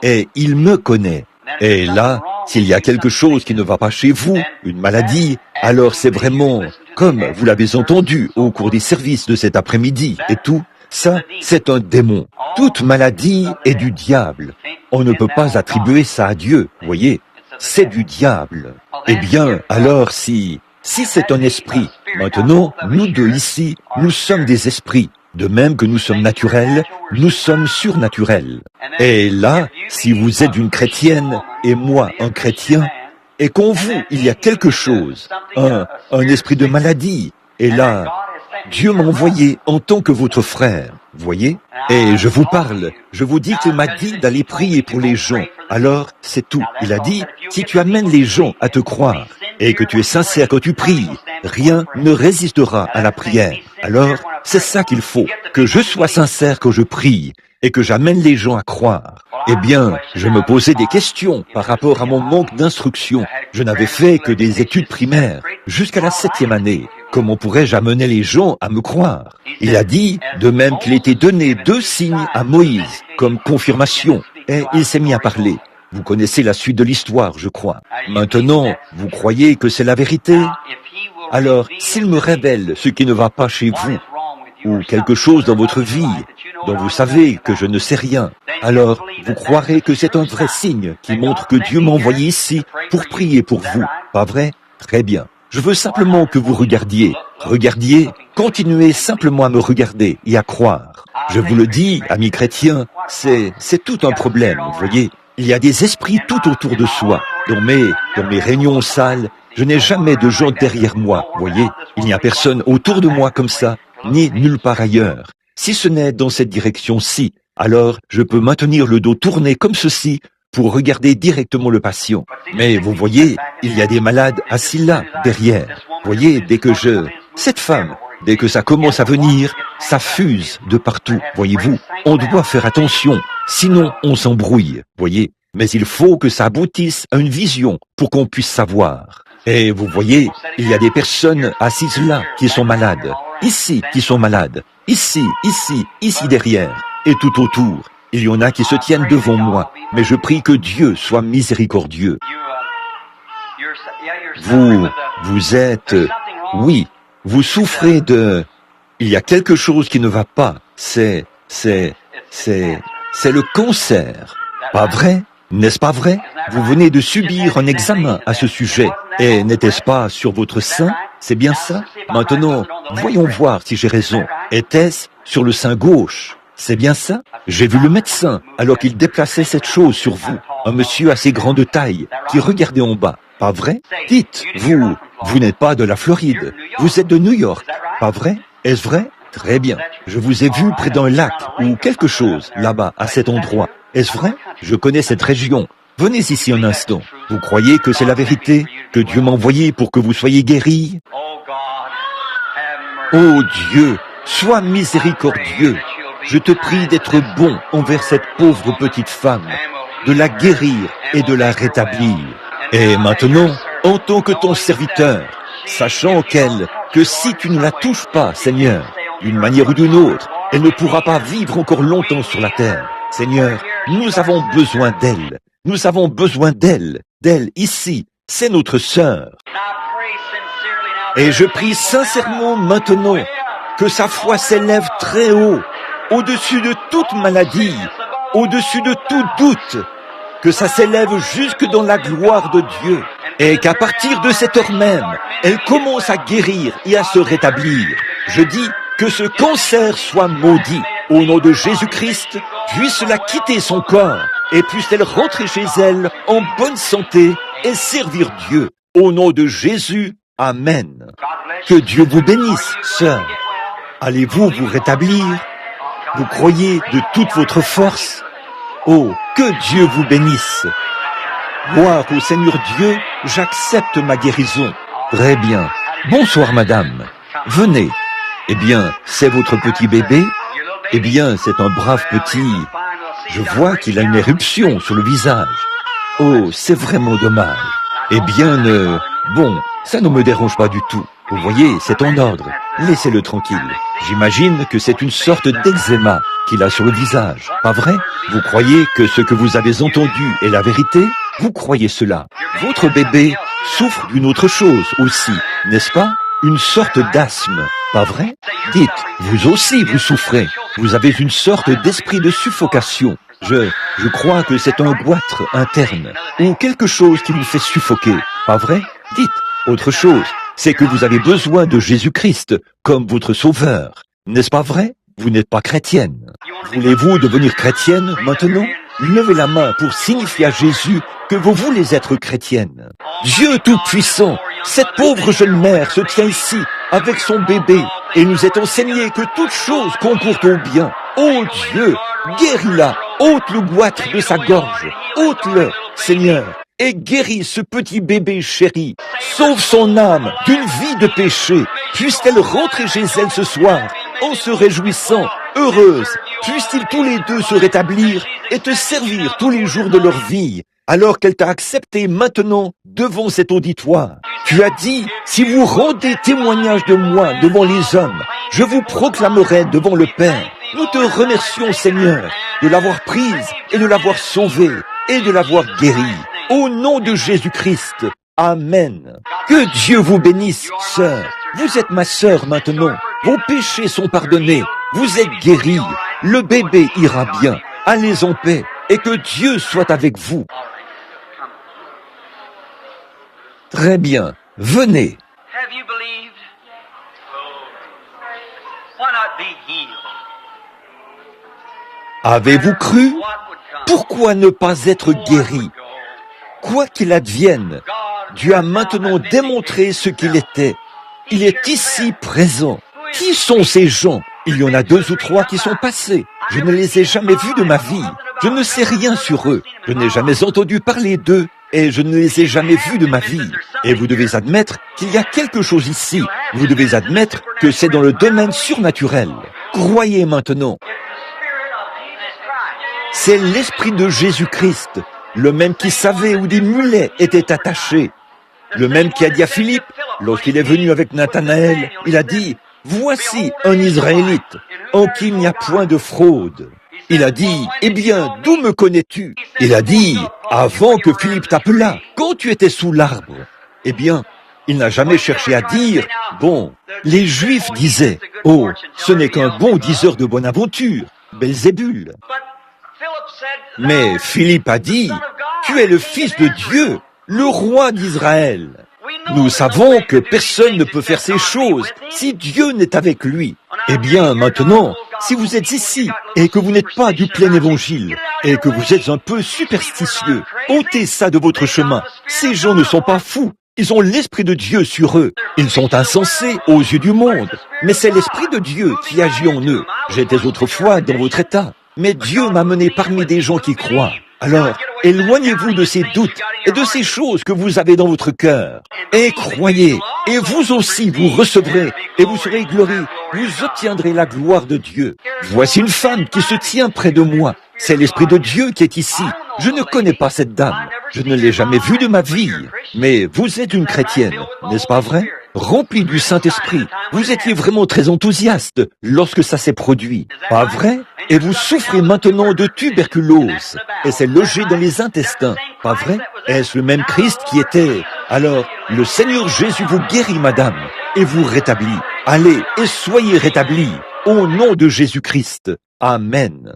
et il me connaît. Et là, s'il y a quelque chose qui ne va pas chez vous, une maladie, alors c'est vraiment, comme vous l'avez entendu au cours des services de cet après-midi et tout, ça, c'est un démon. Toute maladie est du diable. On ne peut pas attribuer ça à Dieu, voyez. C'est du diable. Eh bien, alors si c'est un esprit, maintenant, nous deux ici, nous sommes des esprits. De même que nous sommes naturels, nous sommes surnaturels. Et là, si vous êtes une chrétienne et moi un chrétien, et qu'en vous, il y a quelque chose, un esprit de maladie, et là, Dieu m'a envoyé en tant que votre frère, voyez? Et je vous parle, je vous dis qu'il m'a dit d'aller prier pour les gens. Alors, c'est tout. Il a dit, si tu amènes les gens à te croire, et que tu es sincère quand tu pries, rien ne résistera à la prière. Alors, c'est ça qu'il faut, que je sois sincère quand je prie, et que j'amène les gens à croire. Eh bien, je me posais des questions par rapport à mon manque d'instruction. Je n'avais fait que des études primaires, jusqu'à la 7e année. Comment pourrais-je amener les gens à me croire? Il a dit, de même qu'il était donné 2 signes à Moïse, comme confirmation, et il s'est mis à parler. Vous connaissez la suite de l'histoire, je crois. Maintenant, vous croyez que c'est la vérité? Alors, s'il me révèle ce qui ne va pas chez vous, ou quelque chose dans votre vie, dont vous savez que je ne sais rien, alors vous croirez que c'est un vrai signe qui montre que Dieu m'a envoyé ici pour prier pour vous. Pas vrai? Très bien. Je veux simplement que vous regardiez. Regardiez, continuez simplement à me regarder et à croire. Je vous le dis, amis chrétiens, c'est tout un problème, vous voyez. Il y a des esprits tout autour de soi. Dans mes réunions salles, je n'ai jamais de gens derrière moi, voyez. Il n'y a personne autour de moi comme ça, ni nulle part ailleurs. Si ce n'est dans cette direction-ci, alors je peux maintenir le dos tourné comme ceci pour regarder directement le patient. Mais vous voyez, il y a des malades assis là, derrière. Voyez, cette femme, dès que ça commence à venir, ça fuse de partout, voyez-vous. On doit faire attention, sinon on s'embrouille, voyez. Mais il faut que ça aboutisse à une vision pour qu'on puisse savoir. Et vous voyez, il y a des personnes assises là qui sont malades, ici qui sont malades, ici derrière, et tout autour. Il y en a qui se tiennent devant moi, mais je prie que Dieu soit miséricordieux. Vous êtes, oui, vous souffrez de, il y a quelque chose qui ne va pas, c'est le cancer. Pas vrai? N'est-ce pas vrai? Vous venez de subir un examen à ce sujet. Et n'était-ce pas sur votre sein? C'est bien ça? Maintenant, voyons voir si j'ai raison. Était-ce sur le sein gauche? C'est bien ça? J'ai vu le médecin alors qu'il déplaçait cette chose sur vous. Un monsieur assez grand de taille qui regardait en bas. Pas vrai? Dites, vous n'êtes pas de la Floride. Vous êtes de New York. Pas vrai? Est-ce vrai? Très bien. Je vous ai vu près d'un lac ou quelque chose là-bas à cet endroit. Est-ce vrai? Je connais cette région. Venez ici un instant. Vous croyez que c'est la vérité? Que Dieu m'a envoyé pour que vous soyez guéris? Oh Dieu, sois miséricordieux. Je te prie d'être bon envers cette pauvre petite femme, de la guérir et de la rétablir. Et maintenant, en tant que ton serviteur, sachant que si tu ne la touches pas, Seigneur, d'une manière ou d'une autre, elle ne pourra pas vivre encore longtemps sur la terre. Seigneur, nous avons besoin d'elle. Nous avons besoin d'elle ici. C'est notre sœur. Et je prie sincèrement maintenant que sa foi s'élève très haut, au-dessus de toute maladie, au-dessus de tout doute, que ça s'élève jusque dans la gloire de Dieu, et qu'à partir de cette heure même, elle commence à guérir et à se rétablir. Je dis que ce cancer soit maudit. Au nom de Jésus-Christ, puisse-la quitter son corps, et puisse-t-elle rentrer chez elle en bonne santé et servir Dieu. Au nom de Jésus, Amen. Que Dieu vous bénisse, sœur. Allez-vous vous rétablir? Vous croyez de toute votre force? Oh, que Dieu vous bénisse. Gloire au Seigneur Dieu, j'accepte ma guérison. Très bien. Bonsoir, madame. Venez. Eh bien, c'est votre petit bébé? Eh bien, c'est un brave petit. Je vois qu'il a une éruption sur le visage. Oh, c'est vraiment dommage. Eh bien, bon, ça ne me dérange pas du tout. Vous voyez, c'est en ordre. Laissez-le tranquille. J'imagine que c'est une sorte d'eczéma qu'il a sur le visage. Pas vrai? Vous croyez que ce que vous avez entendu est la vérité? Vous croyez cela? Votre bébé souffre d'une autre chose aussi, n'est-ce pas? Une sorte d'asthme. Pas vrai? Dites, vous aussi vous souffrez. Vous avez une sorte d'esprit de suffocation. Je crois que c'est un goitre interne ou quelque chose qui vous fait suffoquer. Pas vrai? Dites, autre chose, c'est que vous avez besoin de Jésus-Christ comme votre sauveur. N'est-ce pas vrai? Vous n'êtes pas chrétienne. Voulez-vous devenir chrétienne maintenant? Levez la main pour signifier à Jésus que vous voulez être chrétienne. Dieu Tout-Puissant, cette pauvre jeune mère se tient ici avec son bébé et nous est enseigné que toute chose comporte au bien. Oh Dieu, guéris-la, ôte le goitre de sa gorge, ôte-le, Seigneur, et guéris ce petit bébé chéri. Sauve son âme d'une vie de péché. Puisse-t-elle rentrer chez elle ce soir en se réjouissant, heureuse. Puissent-ils tous les deux se rétablir et te servir tous les jours de leur vie, alors qu'elle t'a accepté maintenant devant cet auditoire. Tu as dit, si vous rendez témoignage de moi devant les hommes, je vous proclamerai devant le Père. Nous te remercions, Seigneur, de l'avoir prise et de l'avoir sauvée et de l'avoir guérie. Au nom de Jésus-Christ. Amen. Que Dieu vous bénisse, sœur. Vous êtes ma sœur maintenant. Vos péchés sont pardonnés. Vous êtes guérie. Le bébé ira bien. Allez en paix et que Dieu soit avec vous. Très bien. Venez. Avez-vous cru? Pourquoi ne pas être guéri? Quoi qu'il advienne, Dieu a maintenant démontré ce qu'il était. Il est ici présent. Qui sont ces gens? Il y en a 2 ou 3 qui sont passés. Je ne les ai jamais vus de ma vie. Je ne sais rien sur eux. Je n'ai jamais entendu parler d'eux et je ne les ai jamais vus de ma vie. Et vous devez admettre qu'il y a quelque chose ici. Vous devez admettre que c'est dans le domaine surnaturel. Croyez maintenant. C'est l'Esprit de Jésus-Christ, le même qui savait où des mulets étaient attachés. Le même qui a dit à Philippe, lorsqu'il est venu avec Nathanaël, il a dit, « Voici un Israélite, en qui il n'y a point de fraude. » Il a dit, « Eh bien, d'où me connais-tu » Il a dit, « Avant que Philippe t'appelât, quand tu étais sous l'arbre. » Eh bien, il n'a jamais cherché à dire, « Bon, les Juifs disaient, « Oh, ce n'est qu'un bon diseur de bonne aventure, Belzébul. » Mais Philippe a dit, « Tu es le Fils de Dieu, le roi d'Israël. » Nous savons que personne ne peut faire ces choses si Dieu n'est avec lui. Eh bien, maintenant, si vous êtes ici et que vous n'êtes pas du plein évangile et que vous êtes un peu superstitieux, ôtez ça de votre chemin. Ces gens ne sont pas fous. Ils ont l'Esprit de Dieu sur eux. Ils sont insensés aux yeux du monde. Mais c'est l'Esprit de Dieu qui agit en eux. J'étais autrefois dans votre état. Mais Dieu m'a mené parmi des gens qui croient. Alors, éloignez-vous de ces doutes et de ces choses que vous avez dans votre cœur. Et croyez, et vous aussi vous recevrez, et vous serez glorieux, vous obtiendrez la gloire de Dieu. Voici une femme qui se tient près de moi. C'est l'Esprit de Dieu qui est ici. Je ne connais pas cette dame. Je ne l'ai jamais vue de ma vie. Mais vous êtes une chrétienne, n'est-ce pas vrai? Remplie du Saint-Esprit. Vous étiez vraiment très enthousiaste lorsque ça s'est produit. Pas vrai? Et vous souffrez maintenant de tuberculose. Et c'est logé dans les intestins. Pas vrai? Est-ce le même Christ qui était? Alors, le Seigneur Jésus vous guérit, madame, et vous rétablit. Allez et soyez rétablis. Au nom de Jésus-Christ. Amen.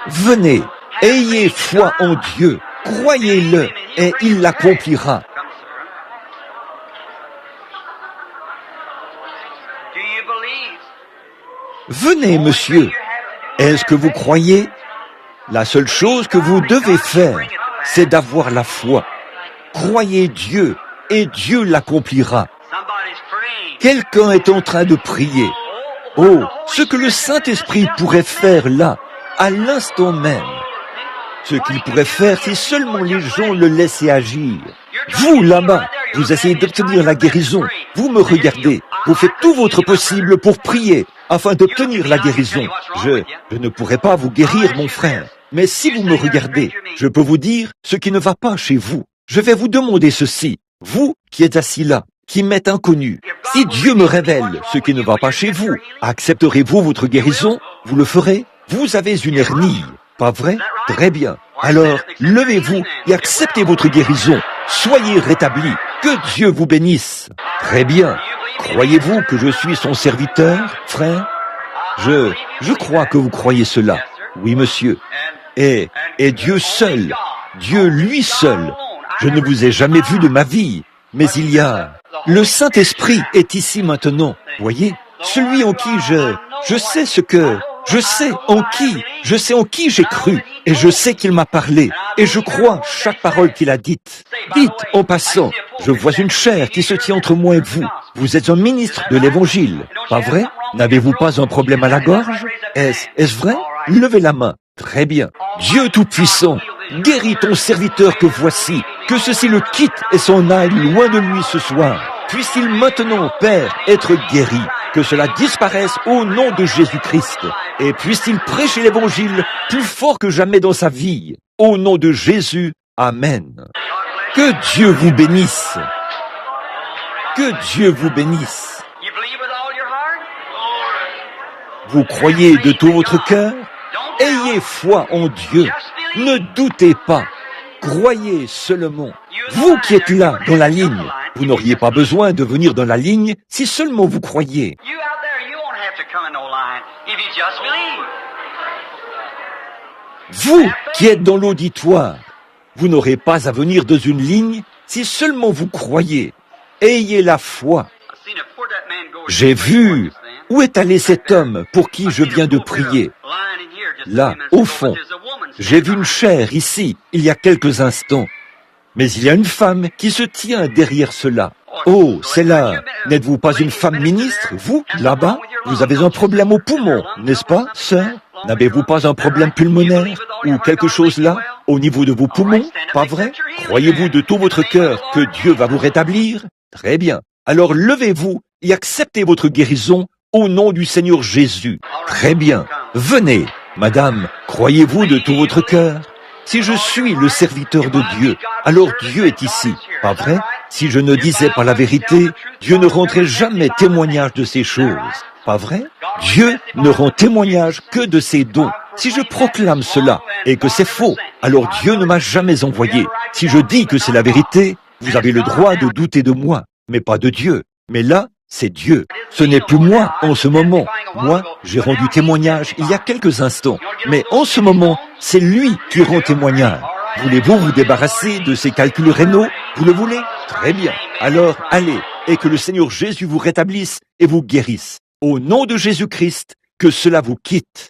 Venez, ayez foi en Dieu, croyez-le, et il l'accomplira. Venez, monsieur. Est-ce que vous croyez? La seule chose que vous devez faire, c'est d'avoir la foi. Croyez Dieu, et Dieu l'accomplira. Quelqu'un est en train de prier. Oh, ce que le Saint-Esprit pourrait faire là, à l'instant même. Ce qu'il pourrait faire si seulement les gens le laissaient agir. Vous, là-bas, vous essayez d'obtenir la guérison. vous me regardez, vous faites tout votre possible pour prier afin d'obtenir la guérison. Je ne pourrai pas vous guérir, mon frère. Mais si vous me regardez, je peux vous dire ce qui ne va pas chez vous. Je vais vous demander ceci, vous qui êtes assis là, qui m'êtes inconnu. Si Dieu me révèle ce qui ne va pas chez vous, accepterez-vous votre guérison? Vous le ferez? Vous avez une hernie, pas vrai? Très bien. Alors, levez-vous et acceptez votre guérison. Soyez rétablis. Que Dieu vous bénisse. Très bien. Croyez-vous que je suis son serviteur, frère? Je crois que vous croyez cela. Oui, monsieur. Et Dieu seul, Dieu lui seul. Je ne vous ai jamais vu de ma vie, mais il y a... Le Saint-Esprit est ici maintenant, voyez? Celui en qui je sais ce que... Je sais en qui j'ai cru, et je sais qu'il m'a parlé, et je crois chaque parole qu'il a dite. Dites, en passant, je vois une chair qui se tient entre moi et vous. Vous êtes un ministre de l'Évangile, pas vrai? N'avez-vous pas un problème à la gorge? Est-ce vrai? Levez la main. Très bien. Dieu Tout-Puissant, guéris ton serviteur que voici, que ceci le quitte et s'en aille loin de lui ce soir. Puisse-t-il maintenant, Père, être guéri, que cela disparaisse au nom de Jésus-Christ, et puisse-t-il prêcher l'Évangile plus fort que jamais dans sa vie, au nom de Jésus. Amen. Que Dieu vous bénisse. Que Dieu vous bénisse. Vous croyez de tout votre cœur? Ayez foi en Dieu. Ne doutez pas. Croyez seulement. Vous qui êtes là, dans la ligne, vous n'auriez pas besoin de venir dans la ligne si seulement vous croyez. Vous qui êtes dans l'auditoire, vous n'aurez pas à venir dans une ligne si seulement vous croyez. Ayez la foi. J'ai vu où est allé cet homme pour qui je viens de prier. Là, au fond, j'ai vu une chair ici, il y a quelques instants. Mais il y a une femme qui se tient derrière cela. Oh, c'est là. N'êtes-vous pas une femme ministre, vous, là-bas? Vous avez un problème au poumon, n'est-ce pas, sœur? N'avez-vous pas un problème pulmonaire ou quelque chose là, au niveau de vos poumons? Pas vrai? Croyez-vous de tout votre cœur que Dieu va vous rétablir? Très bien. Alors levez-vous et acceptez votre guérison au nom du Seigneur Jésus. Très bien. Venez. Madame, croyez-vous de tout votre cœur? Si je suis le serviteur de Dieu, alors Dieu est ici, pas vrai? Si je ne disais pas la vérité, Dieu ne rendrait jamais témoignage de ces choses, pas vrai? Dieu ne rend témoignage que de ses dons. Si je proclame cela et que c'est faux, alors Dieu ne m'a jamais envoyé. Si je dis que c'est la vérité, vous avez le droit de douter de moi, mais pas de Dieu. Mais là, c'est Dieu. Ce n'est plus moi en ce moment. Moi, j'ai rendu témoignage il y a quelques instants. Mais en ce moment, c'est lui qui rend témoignage. Voulez-vous vous débarrasser de ces calculs rénaux? Vous le voulez? Très bien. Alors, allez, et que le Seigneur Jésus vous rétablisse et vous guérisse. Au nom de Jésus-Christ, que cela vous quitte.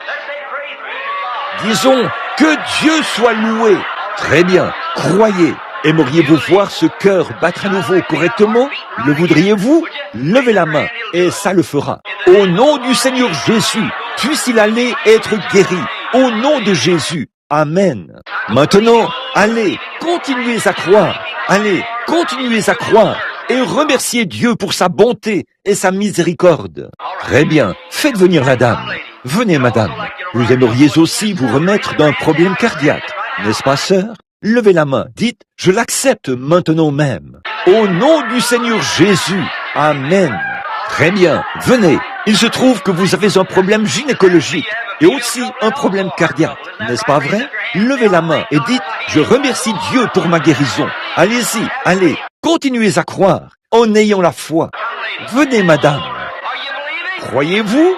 Disons, que Dieu soit loué. Très bien. Croyez. Aimeriez-vous voir ce cœur battre à nouveau correctement? Le voudriez-vous? Levez la main, et ça le fera. Au nom du Seigneur Jésus, puisse-il aller être guéri. Au nom de Jésus. Amen. Maintenant, allez, continuez à croire. Allez, continuez à croire. Et remerciez Dieu pour sa bonté et sa miséricorde. Très bien, faites venir la dame. Venez, madame. Vous aimeriez aussi vous remettre d'un problème cardiaque, n'est-ce pas, sœur? Levez la main, dites, je l'accepte maintenant même. Au nom du Seigneur Jésus. Amen. Très bien, venez. Il se trouve que vous avez un problème gynécologique et aussi un problème cardiaque, n'est-ce pas vrai? Levez la main et dites, je remercie Dieu pour ma guérison. Allez-y, allez, continuez à croire en ayant la foi. Venez, madame. Croyez-vous?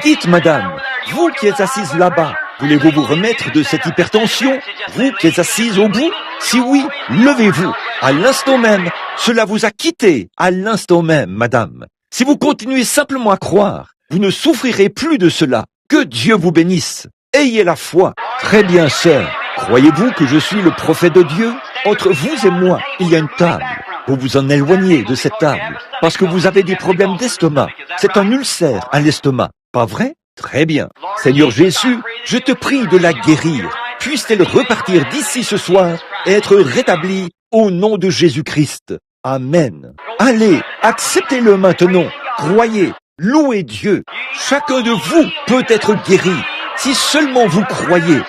Dites, madame, vous qui êtes assise là-bas, voulez-vous vous remettre de cette hypertension? Vous qui êtes assise au bout? Si oui, levez-vous. À l'instant même, cela vous a quitté. À l'instant même, madame. Si vous continuez simplement à croire, vous ne souffrirez plus de cela. Que Dieu vous bénisse. Ayez la foi. Très bien, sœur. Croyez-vous que je suis le prophète de Dieu? Entre vous et moi, il y a une table. Vous vous en éloignez de cette table parce que vous avez des problèmes d'estomac. C'est un ulcère à l'estomac. Pas vrai? Très bien. Seigneur Jésus, je te prie de la guérir. Puisse-t-elle repartir d'ici ce soir et être rétablie au nom de Jésus-Christ. Amen. Allez, acceptez-le maintenant. Croyez, louez Dieu. Chacun de vous peut être guéri si seulement vous croyez.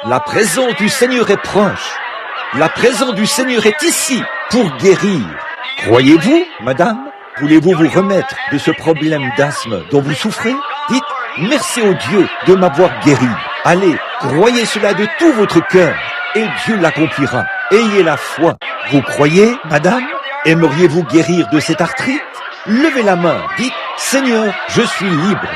La présence du Seigneur est proche. La présence du Seigneur est ici pour guérir. Croyez-vous, madame? Voulez-vous vous remettre de ce problème d'asthme dont vous souffrez? Dites merci au Dieu de m'avoir guéri. Allez, croyez cela de tout votre cœur et Dieu l'accomplira. Ayez la foi. Vous croyez, madame? Aimeriez-vous guérir de cette arthrite? Levez la main, dites Seigneur, je suis libre.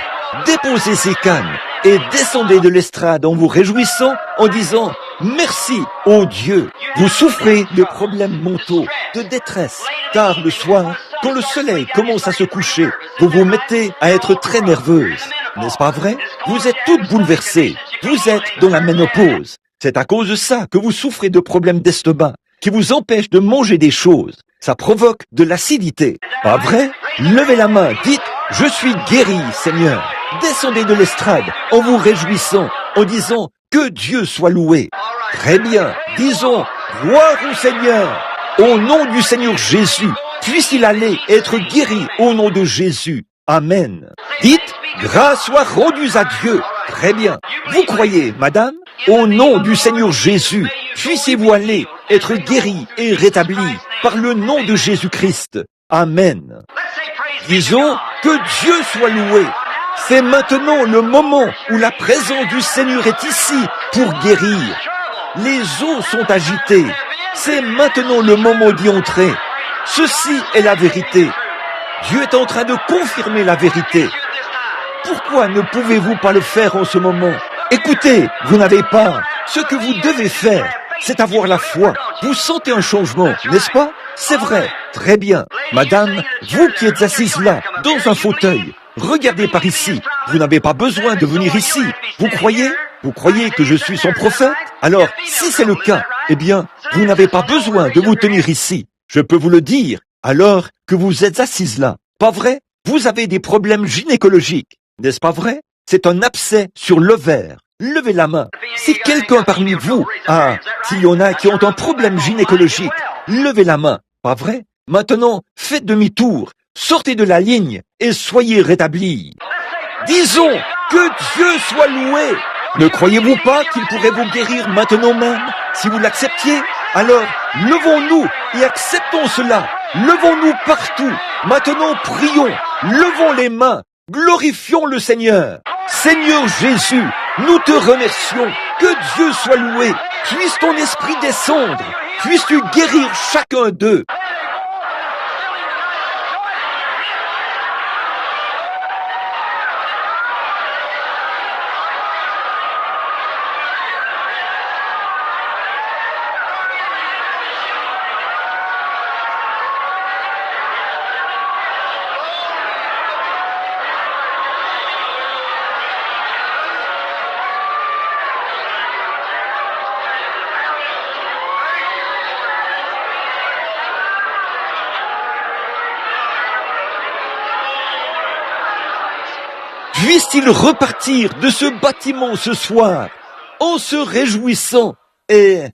Déposez ces cannes et descendez de l'estrade en vous réjouissant, en disant merci, ô Dieu. Vous souffrez de problèmes mentaux, de détresse, car le soir, quand le soleil commence à se coucher, vous vous mettez à être très nerveuse. N'est-ce pas vrai? Vous êtes toutes bouleversées. Vous êtes dans la ménopause. C'est à cause de ça que vous souffrez de problèmes d'estomac, qui vous empêchent de manger des choses. Ça provoque de l'acidité. Pas vrai? Levez la main, dites je suis guéri, Seigneur. Descendez de l'estrade en vous réjouissant, en disant que Dieu soit loué. Très bien, disons gloire au Seigneur. Au nom du Seigneur Jésus, puisse-t-il aller être guéri au nom de Jésus. Amen. Dites grâce soit rendue à Dieu. Très bien. Vous croyez, madame? Au nom du Seigneur Jésus, puissiez-vous aller être guéri et rétabli par le nom de Jésus-Christ. Amen. Disons que Dieu soit loué. C'est maintenant le moment où la présence du Seigneur est ici pour guérir. Les eaux sont agitées. C'est maintenant le moment d'y entrer. Ceci est la vérité. Dieu est en train de confirmer la vérité. Pourquoi ne pouvez-vous pas le faire en ce moment? Écoutez, vous n'avez pas. Ce que vous devez faire, c'est avoir la foi. Vous sentez un changement, n'est-ce pas? C'est vrai. Très bien. Madame, vous qui êtes assise là, dans un fauteuil, regardez par ici. Vous n'avez pas besoin de venir ici. Vous croyez? Vous croyez que je suis son prophète? Alors, si c'est le cas, eh bien, vous n'avez pas besoin de vous tenir ici. Je peux vous le dire, alors que vous êtes assise là. Pas vrai? Vous avez des problèmes gynécologiques, n'est-ce pas vrai? C'est un abcès sur l'ovaire. Levez la main. Si quelqu'un parmi vous s'il y en a qui ont un problème gynécologique, levez la main. Pas vrai? Maintenant, faites demi-tour, sortez de la ligne et soyez rétablis. Disons que Dieu soit loué. Ne croyez-vous pas qu'il pourrait vous guérir maintenant même, si vous l'acceptiez? Alors, levons-nous et acceptons cela. Levons-nous partout. Maintenant, prions. Levons les mains. Glorifions le Seigneur. Seigneur Jésus, nous te remercions. Que Dieu soit loué. Puisse ton esprit descendre. Puisses-tu guérir chacun d'eux. Puisse-t-il repartir de ce bâtiment ce soir en se réjouissant et